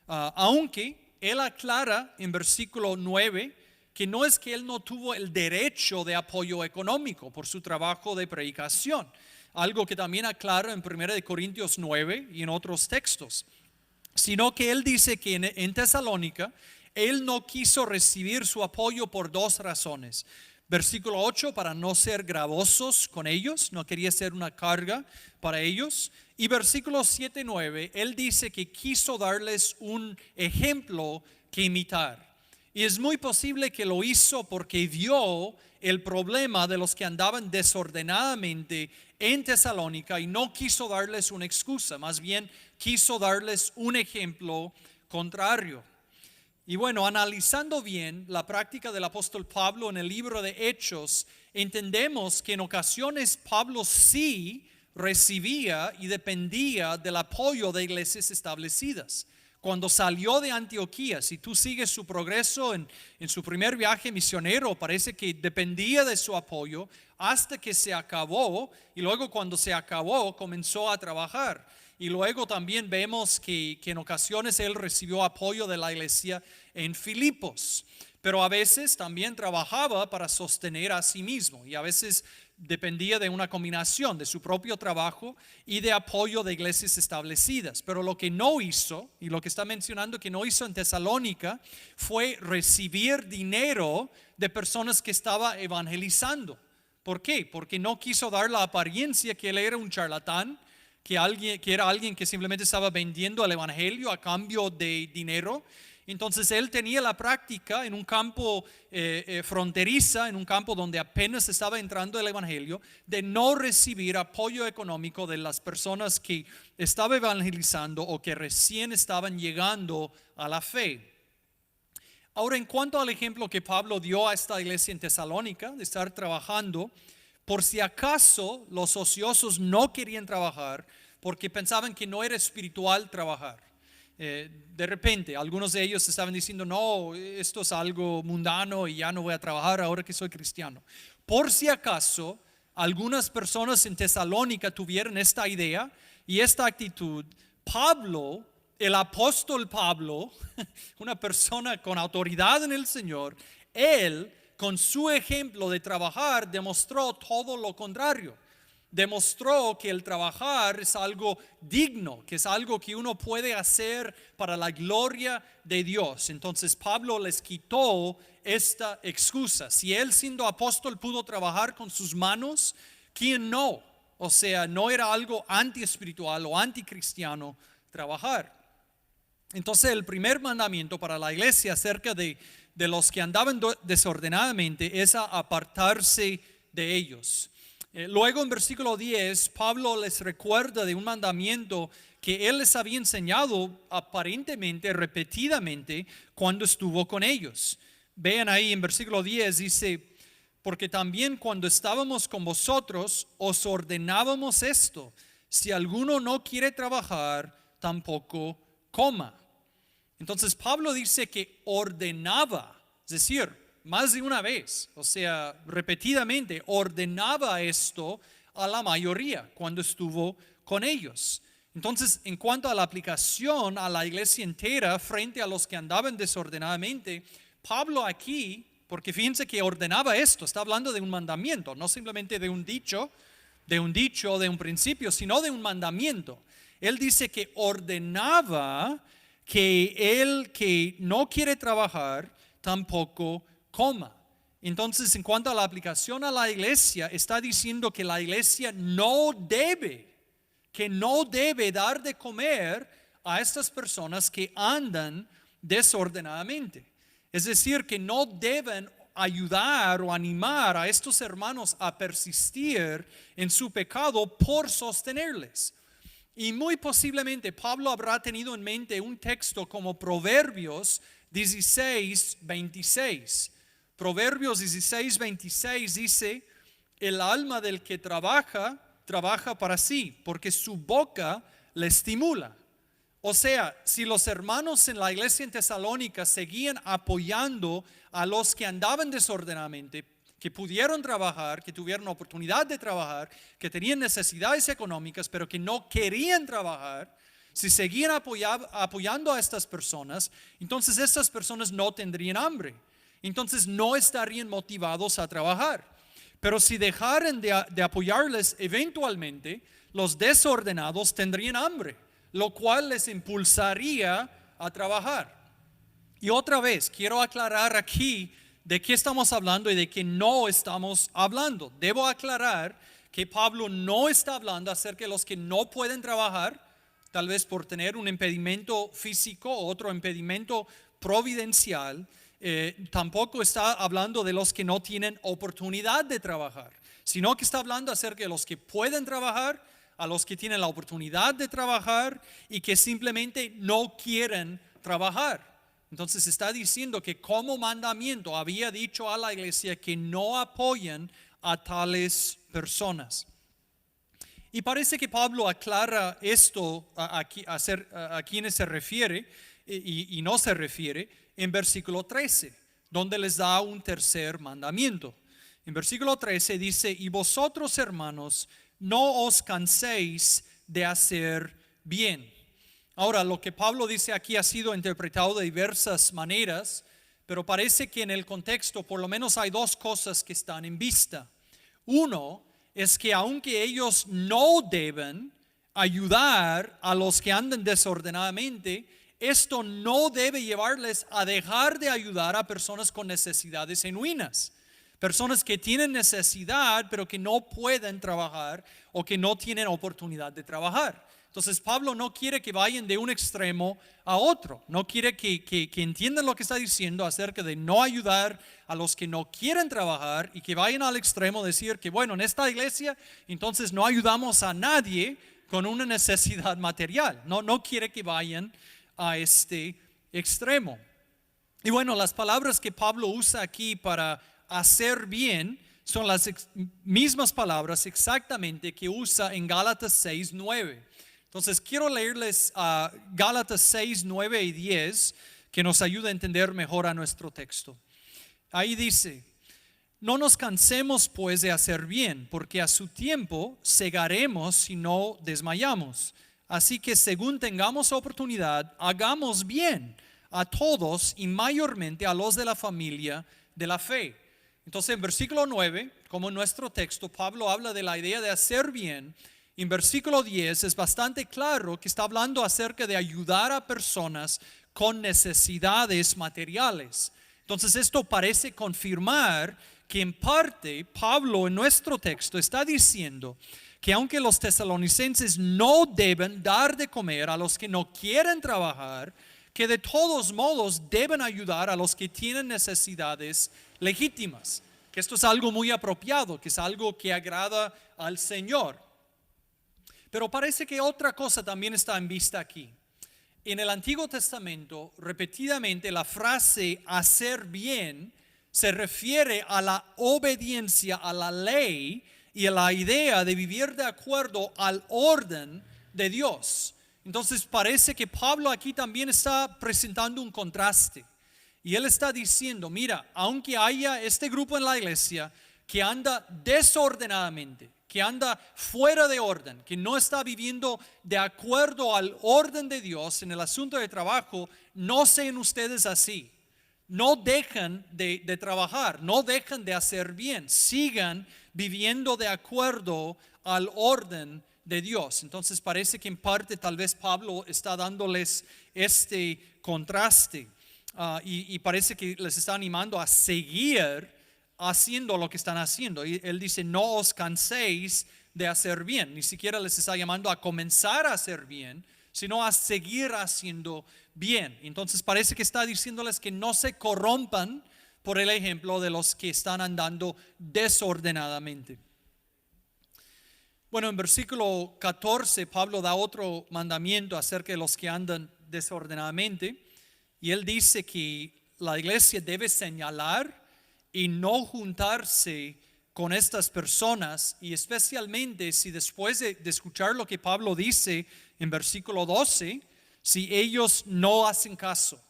Aunque él aclara en versículo 9 que no es que él no tuvo el derecho de apoyo económico por su trabajo de predicación, algo que también aclara en 1 Corintios 9 y en otros textos, sino que él dice que en Tesalónica él no quiso recibir su apoyo por dos razones. Versículo 8, para no ser gravosos con ellos, no quería ser una carga para ellos. Y versículo 7, 9, él dice que quiso darles un ejemplo que imitar. Y es muy posible que lo hizo porque vio el problema de los que andaban desordenadamente en Tesalónica y no quiso darles una excusa, más bien quiso darles un ejemplo contrario. Y bueno, analizando bien la práctica del apóstol Pablo en el libro de Hechos, entendemos que en ocasiones Pablo sí recibía y dependía del apoyo de iglesias establecidas. Cuando salió de Antioquía, si tú sigues su progreso en su primer viaje misionero, parece que dependía de su apoyo hasta que se acabó, y luego cuando se acabó comenzó a trabajar. Y luego también vemos que en ocasiones él recibió apoyo de la iglesia en Filipos, pero a veces también trabajaba para sostener a sí mismo, y a veces dependía de una combinación de su propio trabajo y de apoyo de iglesias establecidas. Pero lo que no hizo, y lo que está mencionando que no hizo en Tesalónica, fue recibir dinero de personas que estaba evangelizando. ¿Por qué? Porque no quiso dar la apariencia que él era un charlatán, que era alguien que simplemente estaba vendiendo el evangelio a cambio de dinero. Entonces él tenía la práctica en un campo fronteriza, en un campo donde apenas estaba entrando el evangelio, de no recibir apoyo económico de las personas que estaba evangelizando o que recién estaban llegando a la fe. Ahora, en cuanto al ejemplo que Pablo dio a esta iglesia en Tesalónica de estar trabajando, por si acaso los ociosos no querían trabajar porque pensaban que no era espiritual trabajar. De repente algunos de ellos estaban diciendo, no, esto es algo mundano y ya no voy a trabajar ahora que soy cristiano. Por si acaso algunas personas en Tesalónica tuvieron esta idea y esta actitud, Pablo, el apóstol Pablo, una persona con autoridad en el Señor, él con su ejemplo de trabajar demostró todo lo contrario. Demostró que el trabajar es algo digno, que es algo que uno puede hacer para la gloria de Dios. Entonces Pablo les quitó esta excusa. Si él siendo apóstol pudo trabajar con sus manos, ¿quién no? O sea, no era algo antiespiritual o anticristiano trabajar. Entonces el primer mandamiento para la iglesia acerca de los que andaban desordenadamente es a apartarse de ellos. Luego en versículo 10, Pablo les recuerda de un mandamiento que él les había enseñado aparentemente, repetidamente, cuando estuvo con ellos. Vean ahí en versículo 10, dice, porque también cuando estábamos con vosotros, os ordenábamos esto, si alguno no quiere trabajar, tampoco coma. Entonces Pablo dice que ordenaba, es decir, más de una vez, o sea, repetidamente, ordenaba esto a la mayoría cuando estuvo con ellos. Entonces, en cuanto a la aplicación a la iglesia entera frente a los que andaban desordenadamente, Pablo aquí, porque fíjense que ordenaba esto, está hablando de un mandamiento, no simplemente de un dicho, de un principio, sino de un mandamiento. Él dice que ordenaba que el que no quiere trabajar tampoco coma. Entonces, en cuanto a la aplicación a la iglesia, está diciendo que la iglesia no debe dar de comer a estas personas que andan desordenadamente. Es decir, que no deben ayudar o animar a estos hermanos a persistir en su pecado por sostenerles. Y muy posiblemente Pablo habrá tenido en mente un texto como Proverbios 16:26. Proverbios 16:26 dice: el alma del que trabaja para sí, porque su boca le estimula. O sea, si los hermanos en la iglesia en Tesalónica seguían apoyando a los que andaban desordenadamente, que pudieron trabajar, que tuvieron oportunidad de trabajar, que tenían necesidades económicas, pero que no querían trabajar, si seguían apoyando a estas personas, entonces estas personas no tendrían hambre. Entonces no estarían motivados a trabajar. Pero si dejaran de apoyarles, eventualmente los desordenados tendrían hambre, lo cual les impulsaría a trabajar. Y otra vez, quiero aclarar aquí de qué estamos hablando y de qué no estamos hablando. Debo aclarar que Pablo no está hablando acerca de los que no pueden trabajar, tal vez por tener un impedimento físico o otro impedimento providencial. Tampoco está hablando de los que no tienen oportunidad de trabajar, sino que está hablando acerca de los que pueden trabajar, a los que tienen la oportunidad de trabajar y que simplemente no quieren trabajar. Entonces está diciendo que como mandamiento había dicho a la iglesia que no apoyen a tales personas. Y parece que Pablo aclara esto a quienes se refiere y no se refiere en versículo 13, donde les da un tercer mandamiento. En versículo 13 dice: y vosotros, hermanos, no os canséis de hacer bien. Ahora, lo que Pablo dice aquí ha sido interpretado de diversas maneras, pero parece que en el contexto por lo menos hay dos cosas que están en vista. Uno es que aunque ellos no deben ayudar a los que andan desordenadamente, esto no debe llevarles a dejar de ayudar a personas con necesidades genuinas. Personas que tienen necesidad pero que no pueden trabajar o que no tienen oportunidad de trabajar. Entonces Pablo no quiere que vayan de un extremo a otro. No quiere que entiendan lo que está diciendo acerca de no ayudar a los que no quieren trabajar y que vayan al extremo de decir que bueno, en esta iglesia entonces no ayudamos a nadie con una necesidad material. No quiere que vayan a este extremo. Y bueno, las palabras que Pablo usa aquí para hacer bien son las mismas palabras exactamente que usa en Gálatas 6:9. Entonces quiero leerles a Gálatas 6, 9 y 10 que nos ayuda a entender mejor a nuestro texto. Ahí dice: no nos cansemos pues de hacer bien, porque a su tiempo segaremos si no desmayamos. Así que según tengamos oportunidad, hagamos bien a todos y mayormente a los de la familia de la fe. Entonces en versículo 9, como en nuestro texto, Pablo habla de la idea de hacer bien. En versículo 10 es bastante claro que está hablando acerca de ayudar a personas con necesidades materiales. Entonces esto parece confirmar que en parte Pablo en nuestro texto está diciendo que aunque los tesalonicenses no deben dar de comer a los que no quieren trabajar, que de todos modos deben ayudar a los que tienen necesidades legítimas. Que esto es algo muy apropiado, que es algo que agrada al Señor. Pero parece que otra cosa también está en vista aquí. En el Antiguo Testamento, repetidamente la frase hacer bien se refiere a la obediencia a la ley y a la idea de vivir de acuerdo al orden de Dios. Entonces parece que Pablo aquí también está presentando un contraste. Y él está diciendo, mira, aunque haya este grupo en la iglesia que anda desordenadamente, que anda fuera de orden, que no está viviendo de acuerdo al orden de Dios en el asunto de trabajo, no sean ustedes así. No dejan de trabajar, no dejan de hacer bien, sigan viviendo de acuerdo al orden de Dios. Entonces parece que en parte tal vez Pablo está dándoles este contraste y parece que les está animando a seguir haciendo lo que están haciendo. Y él dice, no os canséis de hacer bien. Ni siquiera les está llamando a comenzar a hacer bien, sino a seguir haciendo bien. Entonces parece que está diciéndoles que no se corrompan por el ejemplo de los que están andando desordenadamente. Bueno, en versículo 14 Pablo da otro mandamiento acerca de los que andan desordenadamente, y él dice que la iglesia debe señalar y no juntarse con estas personas, y especialmente si después de escuchar lo que Pablo dice en versículo 12, si ellos no hacen caso.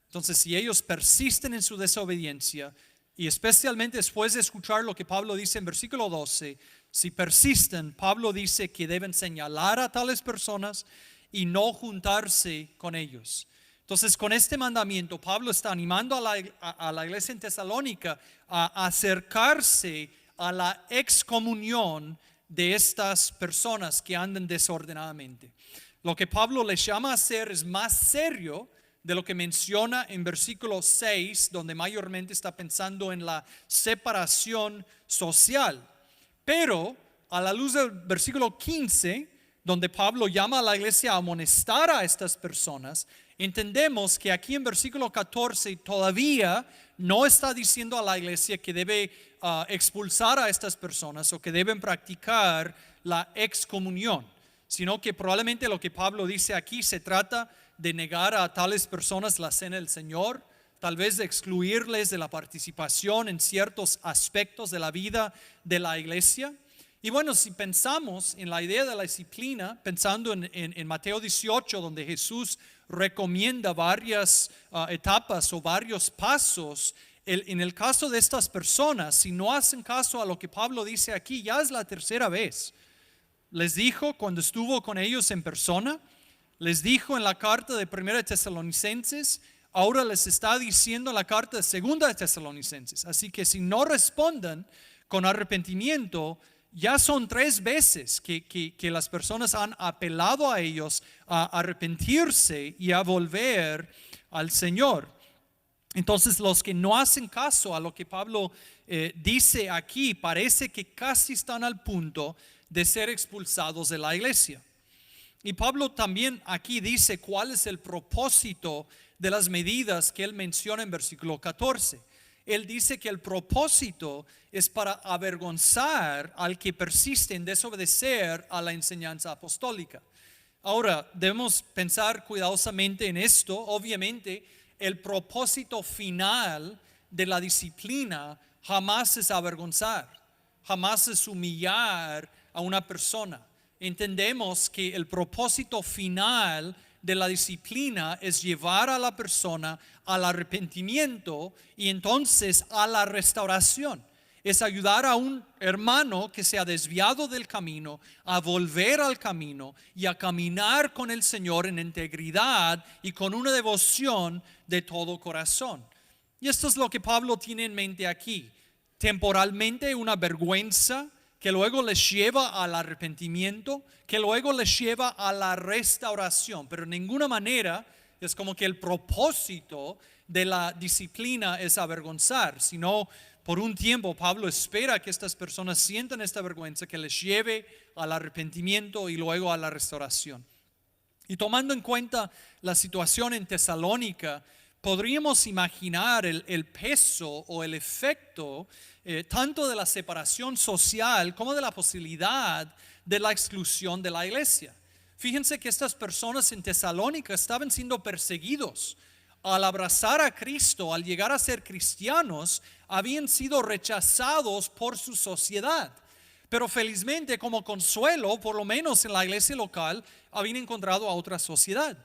Entonces, si ellos persisten en su desobediencia, y especialmente después de escuchar lo que Pablo dice en versículo 12, si persisten, Pablo dice que deben señalar a tales personas y no juntarse con ellos. Entonces, con este mandamiento, Pablo está animando a la iglesia en Tesalónica a acercarse a la excomunión de estas personas que andan desordenadamente. Lo que Pablo les llama a hacer es más serio de lo que menciona en versículo 6, donde mayormente está pensando en la separación social. Pero a la luz del versículo 15, donde Pablo llama a la iglesia a amonestar a estas personas, entendemos que aquí en versículo 14 todavía no está diciendo a la iglesia que debe expulsar a estas personas o que deben practicar la excomunión, sino que probablemente lo que Pablo dice aquí se trata de negar a tales personas la cena del Señor, tal vez de excluirles de la participación en ciertos aspectos de la vida de la iglesia. Y bueno, si pensamos en la idea de la disciplina, pensando en Mateo 18, donde Jesús recomienda varias etapas o varios pasos, en el caso de estas personas, si no hacen caso a lo que Pablo dice aquí, ya es la tercera vez. Les dijo cuando estuvo con ellos en persona, les dijo en la carta de 1 Tesalonicenses, ahora les está diciendo en la carta de 2 Tesalonicenses. Así que si no responden con arrepentimiento, ya son 3 veces que las personas han apelado a ellos a arrepentirse y a volver al Señor. Entonces los que no hacen caso a lo que Pablo dice aquí, parece que casi están al punto de ser expulsados de la iglesia. Y Pablo también aquí dice cuál es el propósito de las medidas que él menciona en versículo 14. Él dice que el propósito es para avergonzar al que persiste en desobedecer a la enseñanza apostólica. Ahora, debemos pensar cuidadosamente en esto. Obviamente, el propósito final de la disciplina jamás es avergonzar, jamás es humillar a una persona. Entendemos que el propósito final de la disciplina es llevar a la persona al arrepentimiento y entonces a la restauración. Es ayudar a un hermano que se ha desviado del camino a volver al camino y a caminar con el Señor en integridad y con una devoción de todo corazón. Y esto es lo que Pablo tiene en mente aquí. Temporalmente una vergüenza que luego les lleva al arrepentimiento, que luego les lleva a la restauración, pero en ninguna manera es como que el propósito de la disciplina es avergonzar, sino por un tiempo Pablo espera que estas personas sientan esta vergüenza que les lleve al arrepentimiento y luego a la restauración. Y tomando en cuenta la situación en Tesalónica, podríamos imaginar el peso o el efecto tanto de la separación social como de la posibilidad de la exclusión de la iglesia. Fíjense que estas personas en Tesalónica estaban siendo perseguidos. Al abrazar a Cristo, al llegar a ser cristianos, habían sido rechazados por su sociedad. Pero felizmente, como consuelo, por lo menos en la iglesia local, habían encontrado a otra sociedad.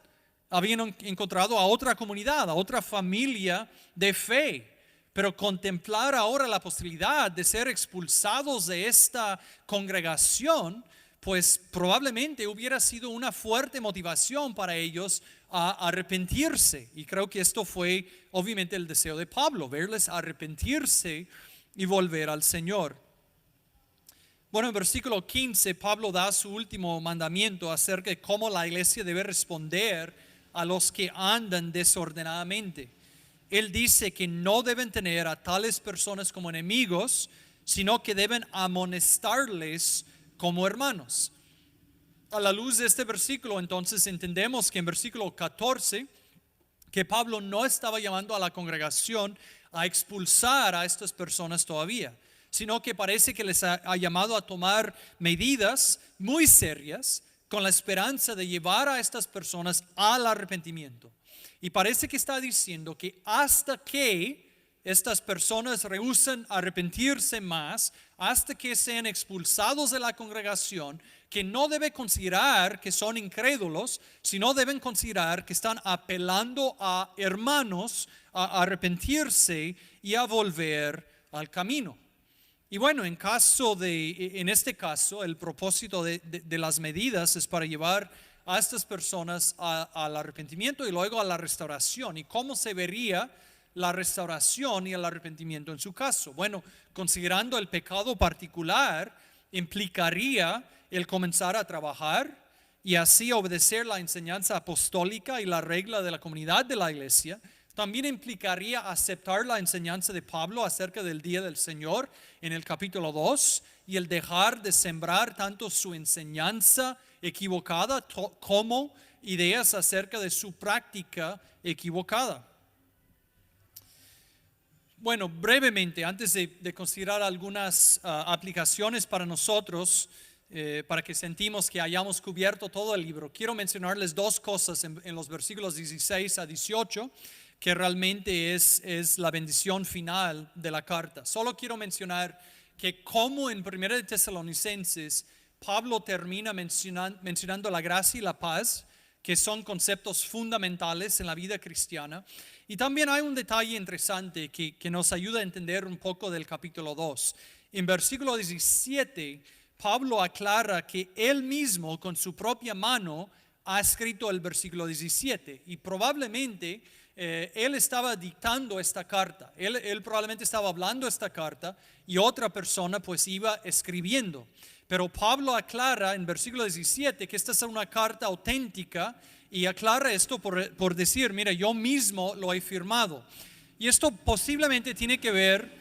Habían encontrado a otra comunidad, a otra familia de fe. Pero contemplar ahora la posibilidad de ser expulsados de esta congregación, pues probablemente hubiera sido una fuerte motivación para ellos a arrepentirse. Y creo que esto fue obviamente el deseo de Pablo, verles arrepentirse y volver al Señor. Bueno, en versículo 15 Pablo da su último mandamiento acerca de cómo la iglesia debe responder a los que andan desordenadamente. Él dice que no deben tener a tales personas como enemigos, sino que deben amonestarles como hermanos. A la luz de este versículo, entonces entendemos que en versículo 14, que Pablo no estaba llamando a la congregación a expulsar a estas personas todavía, sino que parece que les ha llamado a tomar medidas muy serias con la esperanza de llevar a estas personas al arrepentimiento. Y parece que está diciendo que hasta que estas personas rehúsan arrepentirse más, hasta que sean expulsados de la congregación, que no debe considerar que son incrédulos, sino deben considerar que están apelando a hermanos a arrepentirse y a volver al camino. Y bueno, en este caso, el propósito de las medidas es para llevar a estas personas al arrepentimiento y luego a la restauración. ¿Y cómo se vería la restauración y el arrepentimiento en su caso? Bueno, considerando el pecado particular, implicaría el comenzar a trabajar y así obedecer la enseñanza apostólica y la regla de la comunidad de la iglesia. También implicaría aceptar la enseñanza de Pablo acerca del día del Señor en el capítulo 2 y el dejar de sembrar tanto su enseñanza equivocada como ideas acerca de su práctica equivocada. Bueno, brevemente, antes de considerar algunas aplicaciones para nosotros, para que sentimos que hayamos cubierto todo el libro, quiero mencionarles dos cosas en los versículos 16 a 18, que realmente es la bendición final de la carta. Solo quiero mencionar que como en 1 de Tesalonicenses, Pablo termina mencionando la gracia y la paz, que son conceptos fundamentales en la vida cristiana. Y también hay un detalle interesante que nos ayuda a entender un poco del capítulo 2. En versículo 17, Pablo aclara que él mismo con su propia mano ha escrito el versículo 17 y probablemente él estaba dictando esta carta. Él probablemente estaba hablando esta carta y otra persona pues iba escribiendo. Pero Pablo aclara en versículo 17 que esta es una carta auténtica y aclara esto por decir, mira, yo mismo lo he firmado. Y esto posiblemente tiene que ver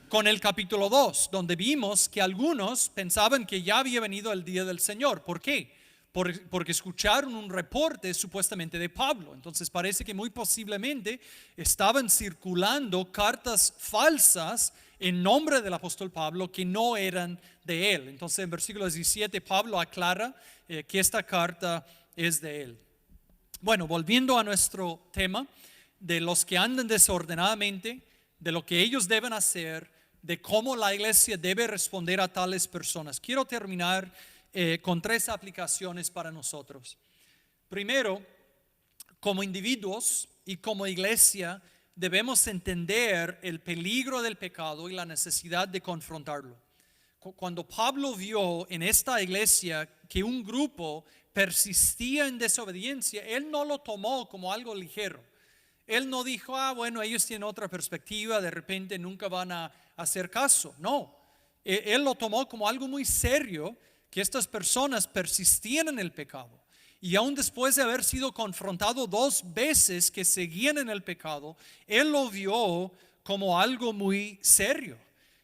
con el capítulo 2, donde vimos que algunos pensaban que ya había venido el día del Señor. ¿Por qué? Porque escucharon un reporte supuestamente de Pablo. Entonces parece que muy posiblemente estaban circulando cartas falsas en nombre del apóstol Pablo que no eran de él. Entonces en versículo 17 Pablo aclara que esta carta es de él. Bueno, volviendo a nuestro tema de los que andan desordenadamente, de lo que ellos deben hacer, de cómo la iglesia debe responder a tales personas. Quiero terminar con tres aplicaciones para nosotros. Primero, como individuos y como iglesia debemos entender el peligro del pecado y la necesidad de confrontarlo. Cuando Pablo vio en esta iglesia que un grupo persistía en desobediencia, él no lo tomó como algo ligero. Él no dijo, bueno, ellos tienen otra perspectiva, de repente nunca van a hacer caso. No, él lo tomó como algo muy serio, que estas personas persistían en el pecado. Y aún después de haber sido confrontado 2 veces que seguían en el pecado, él lo vio como algo muy serio.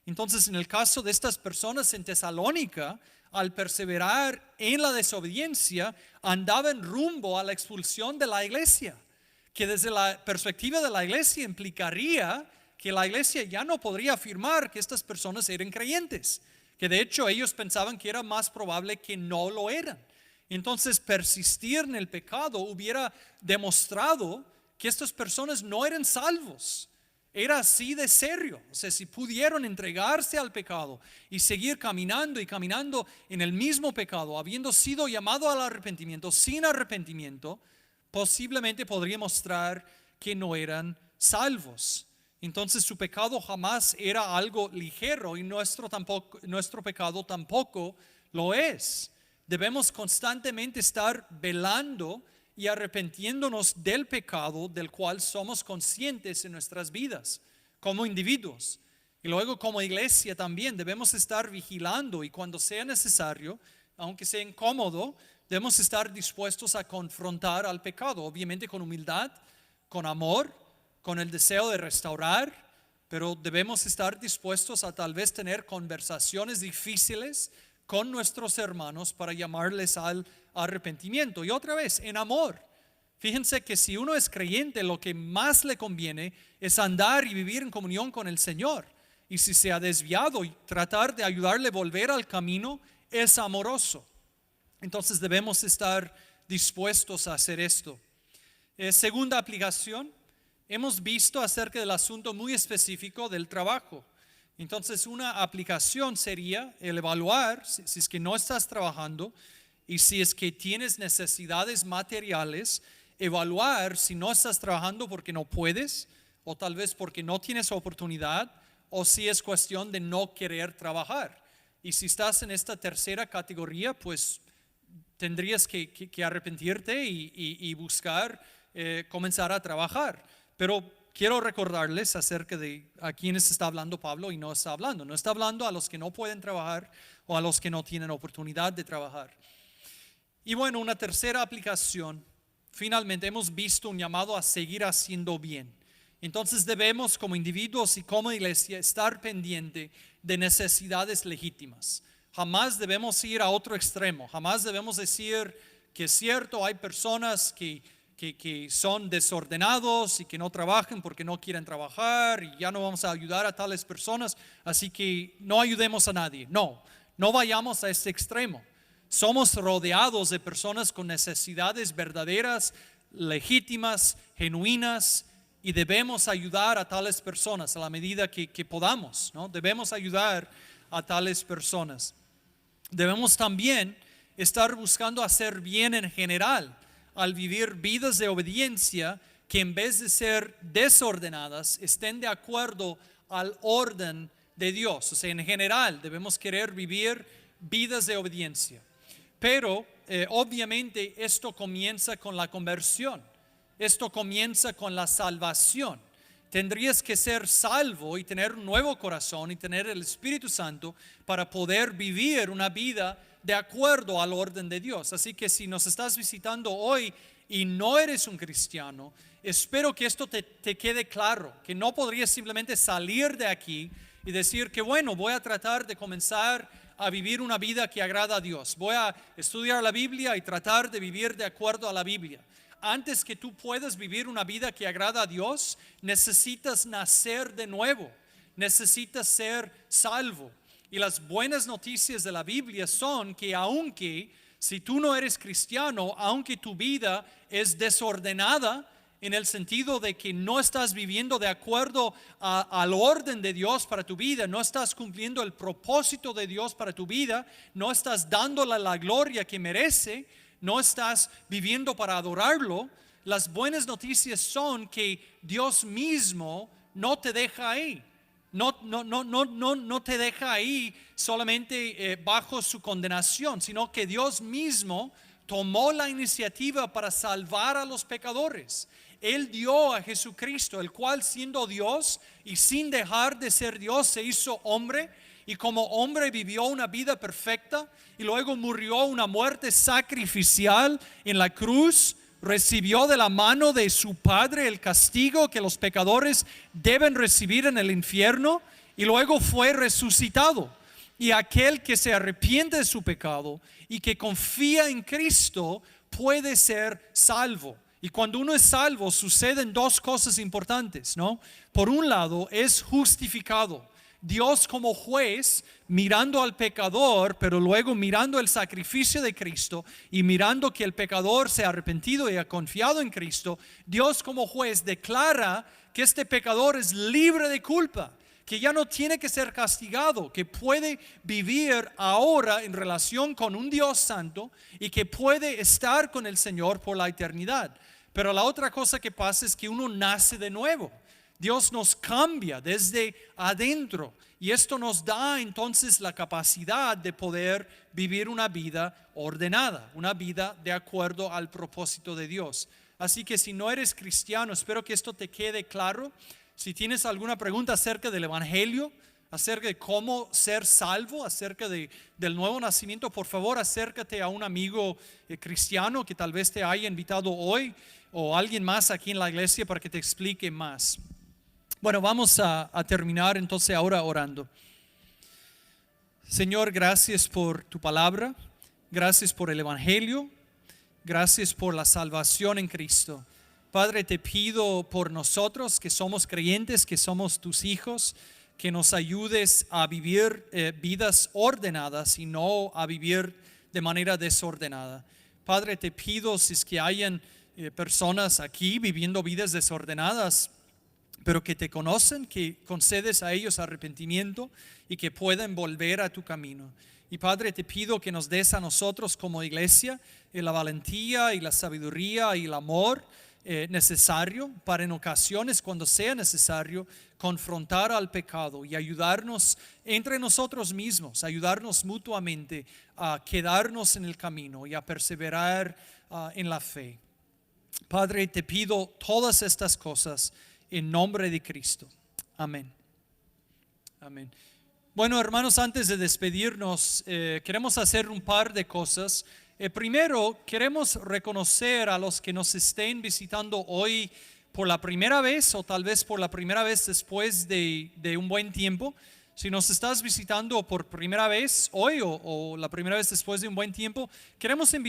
Entonces, en el caso de estas personas en Tesalónica, al perseverar en la desobediencia, andaban rumbo a la expulsión de la iglesia, que desde la perspectiva de la iglesia implicaría que la iglesia ya no podría afirmar que estas personas eran creyentes, que de hecho ellos pensaban que era más probable que no lo eran. Entonces persistir en el pecado hubiera demostrado que estas personas no eran salvos. Era así de serio. O sea, si pudieron entregarse al pecado y seguir caminando y caminando en el mismo pecado, habiendo sido llamado al arrepentimiento, sin arrepentimiento, posiblemente podría mostrar que no eran salvos. Entonces su pecado jamás era algo ligero y nuestro pecado tampoco lo es. Debemos constantemente estar velando y arrepintiéndonos del pecado del cual somos conscientes en nuestras vidas como individuos. Y luego como iglesia también debemos estar vigilando y cuando sea necesario, aunque sea incómodo, debemos estar dispuestos a confrontar al pecado, obviamente con humildad, con amor, con el deseo de restaurar, pero debemos estar dispuestos a tal vez tener conversaciones difíciles con nuestros hermanos para llamarles al arrepentimiento. Y otra vez, en amor. Fíjense que si uno es creyente, lo que más le conviene es andar y vivir en comunión con el Señor. Y si se ha desviado, y tratar de ayudarle a volver al camino es amoroso. Entonces debemos estar dispuestos a hacer esto. Segunda aplicación, hemos visto acerca del asunto muy específico del trabajo. Entonces una aplicación sería el evaluar si es que no estás trabajando y si es que tienes necesidades materiales, evaluar si no estás trabajando porque no puedes o tal vez porque no tienes oportunidad o si es cuestión de no querer trabajar. Y si estás en esta tercera categoría, pues tendrías que arrepentirte y buscar comenzar a trabajar. Pero quiero recordarles acerca de a quienes está hablando Pablo y no está hablando. No está hablando a los que no pueden trabajar o a los que no tienen oportunidad de trabajar. Y bueno, una tercera aplicación. Finalmente hemos visto un llamado a seguir haciendo bien. Entonces debemos como individuos y como iglesia estar pendiente de necesidades legítimas. Jamás debemos ir a otro extremo. Jamás debemos decir que es cierto, hay personas que son desordenados y que no trabajan porque no quieren trabajar y ya no vamos a ayudar a tales personas, así que no ayudemos a nadie. No vayamos a este extremo. Somos rodeados de personas con necesidades verdaderas, legítimas, genuinas, y debemos ayudar a tales personas a la medida que podamos, ¿no? Debemos ayudar a tales personas. Debemos también estar buscando hacer bien en general al vivir vidas de obediencia que en vez de ser desordenadas estén de acuerdo al orden de Dios. O sea, en general debemos querer vivir vidas de obediencia. Pero obviamente esto comienza con la conversión. Esto comienza con la salvación. Tendrías que ser salvo y tener un nuevo corazón y tener el Espíritu Santo para poder vivir una vida de acuerdo al orden de Dios. Así que si nos estás visitando hoy y no eres un cristiano, espero que esto te quede claro, que no podrías simplemente salir de aquí y decir que bueno, voy a tratar de comenzar a vivir una vida que agrada a Dios. Voy a estudiar la Biblia y tratar de vivir de acuerdo a la Biblia. Antes que tú puedas vivir una vida que agrada a Dios, necesitas nacer de nuevo, necesitas ser salvo. Y las buenas noticias de la Biblia son que aunque si tú no eres cristiano, aunque tu vida es desordenada en el sentido de que no estás viviendo de acuerdo al orden de Dios para tu vida, no estás cumpliendo el propósito de Dios para tu vida, no estás dándole la gloria que merece, no estás viviendo para adorarlo, las buenas noticias son que Dios mismo no te deja ahí. No te deja ahí solamente bajo su condenación, sino que Dios mismo tomó la iniciativa para salvar a los pecadores. Él dio a Jesucristo, el cual siendo Dios y sin dejar de ser Dios se hizo hombre, y como hombre vivió una vida perfecta y luego murió una muerte sacrificial en la cruz. Recibió de la mano de su Padre el castigo que los pecadores deben recibir en el infierno y luego fue resucitado. Y aquel que se arrepiente de su pecado y que confía en Cristo puede ser salvo. Y cuando uno es salvo suceden dos cosas importantes, ¿no? Por un lado es justificado. Dios como juez mirando al pecador, pero luego mirando el sacrificio de Cristo y mirando que el pecador se ha arrepentido y ha confiado en Cristo, Dios como juez declara que este pecador es libre de culpa, que ya no tiene que ser castigado, que puede vivir ahora en relación con un Dios santo y que puede estar con el Señor por la eternidad. Pero la otra cosa que pasa es que uno nace de nuevo. Dios nos cambia desde adentro y esto nos da entonces la capacidad de poder vivir una vida ordenada, una vida de acuerdo al propósito de Dios. Así que si no eres cristiano, espero que esto te quede claro. Si tienes alguna pregunta acerca del Evangelio, acerca de cómo ser salvo, acerca del nuevo nacimiento, por favor acércate a un amigo cristiano que tal vez te haya invitado hoy o alguien más aquí en la iglesia para que te explique más. Bueno, vamos a terminar entonces ahora orando. Señor, gracias por tu palabra, gracias por el Evangelio, gracias por la salvación en Cristo. Padre, te pido por nosotros que somos creyentes, que somos tus hijos, que nos ayudes a vivir vidas ordenadas y no a vivir de manera desordenada. Padre, te pido si es que hayan personas aquí viviendo vidas desordenadas, pero que te conocen, que concedes a ellos arrepentimiento y que puedan volver a tu camino. Y Padre, te pido que nos des a nosotros como iglesia la valentía y la sabiduría y el amor necesario para en ocasiones, cuando sea necesario, confrontar al pecado y ayudarnos entre nosotros mismos, ayudarnos mutuamente a quedarnos en el camino y a perseverar en la fe. Padre, te pido todas estas cosas en nombre de Cristo. Amén. Amén. Bueno, hermanos, antes de despedirnos, queremos hacer un par de cosas. Primero, queremos reconocer a los que nos estén visitando hoy por la primera vez o tal vez por la primera vez después de un buen tiempo. Si nos estás visitando por primera vez hoy o la primera vez después de un buen tiempo, queremos invitar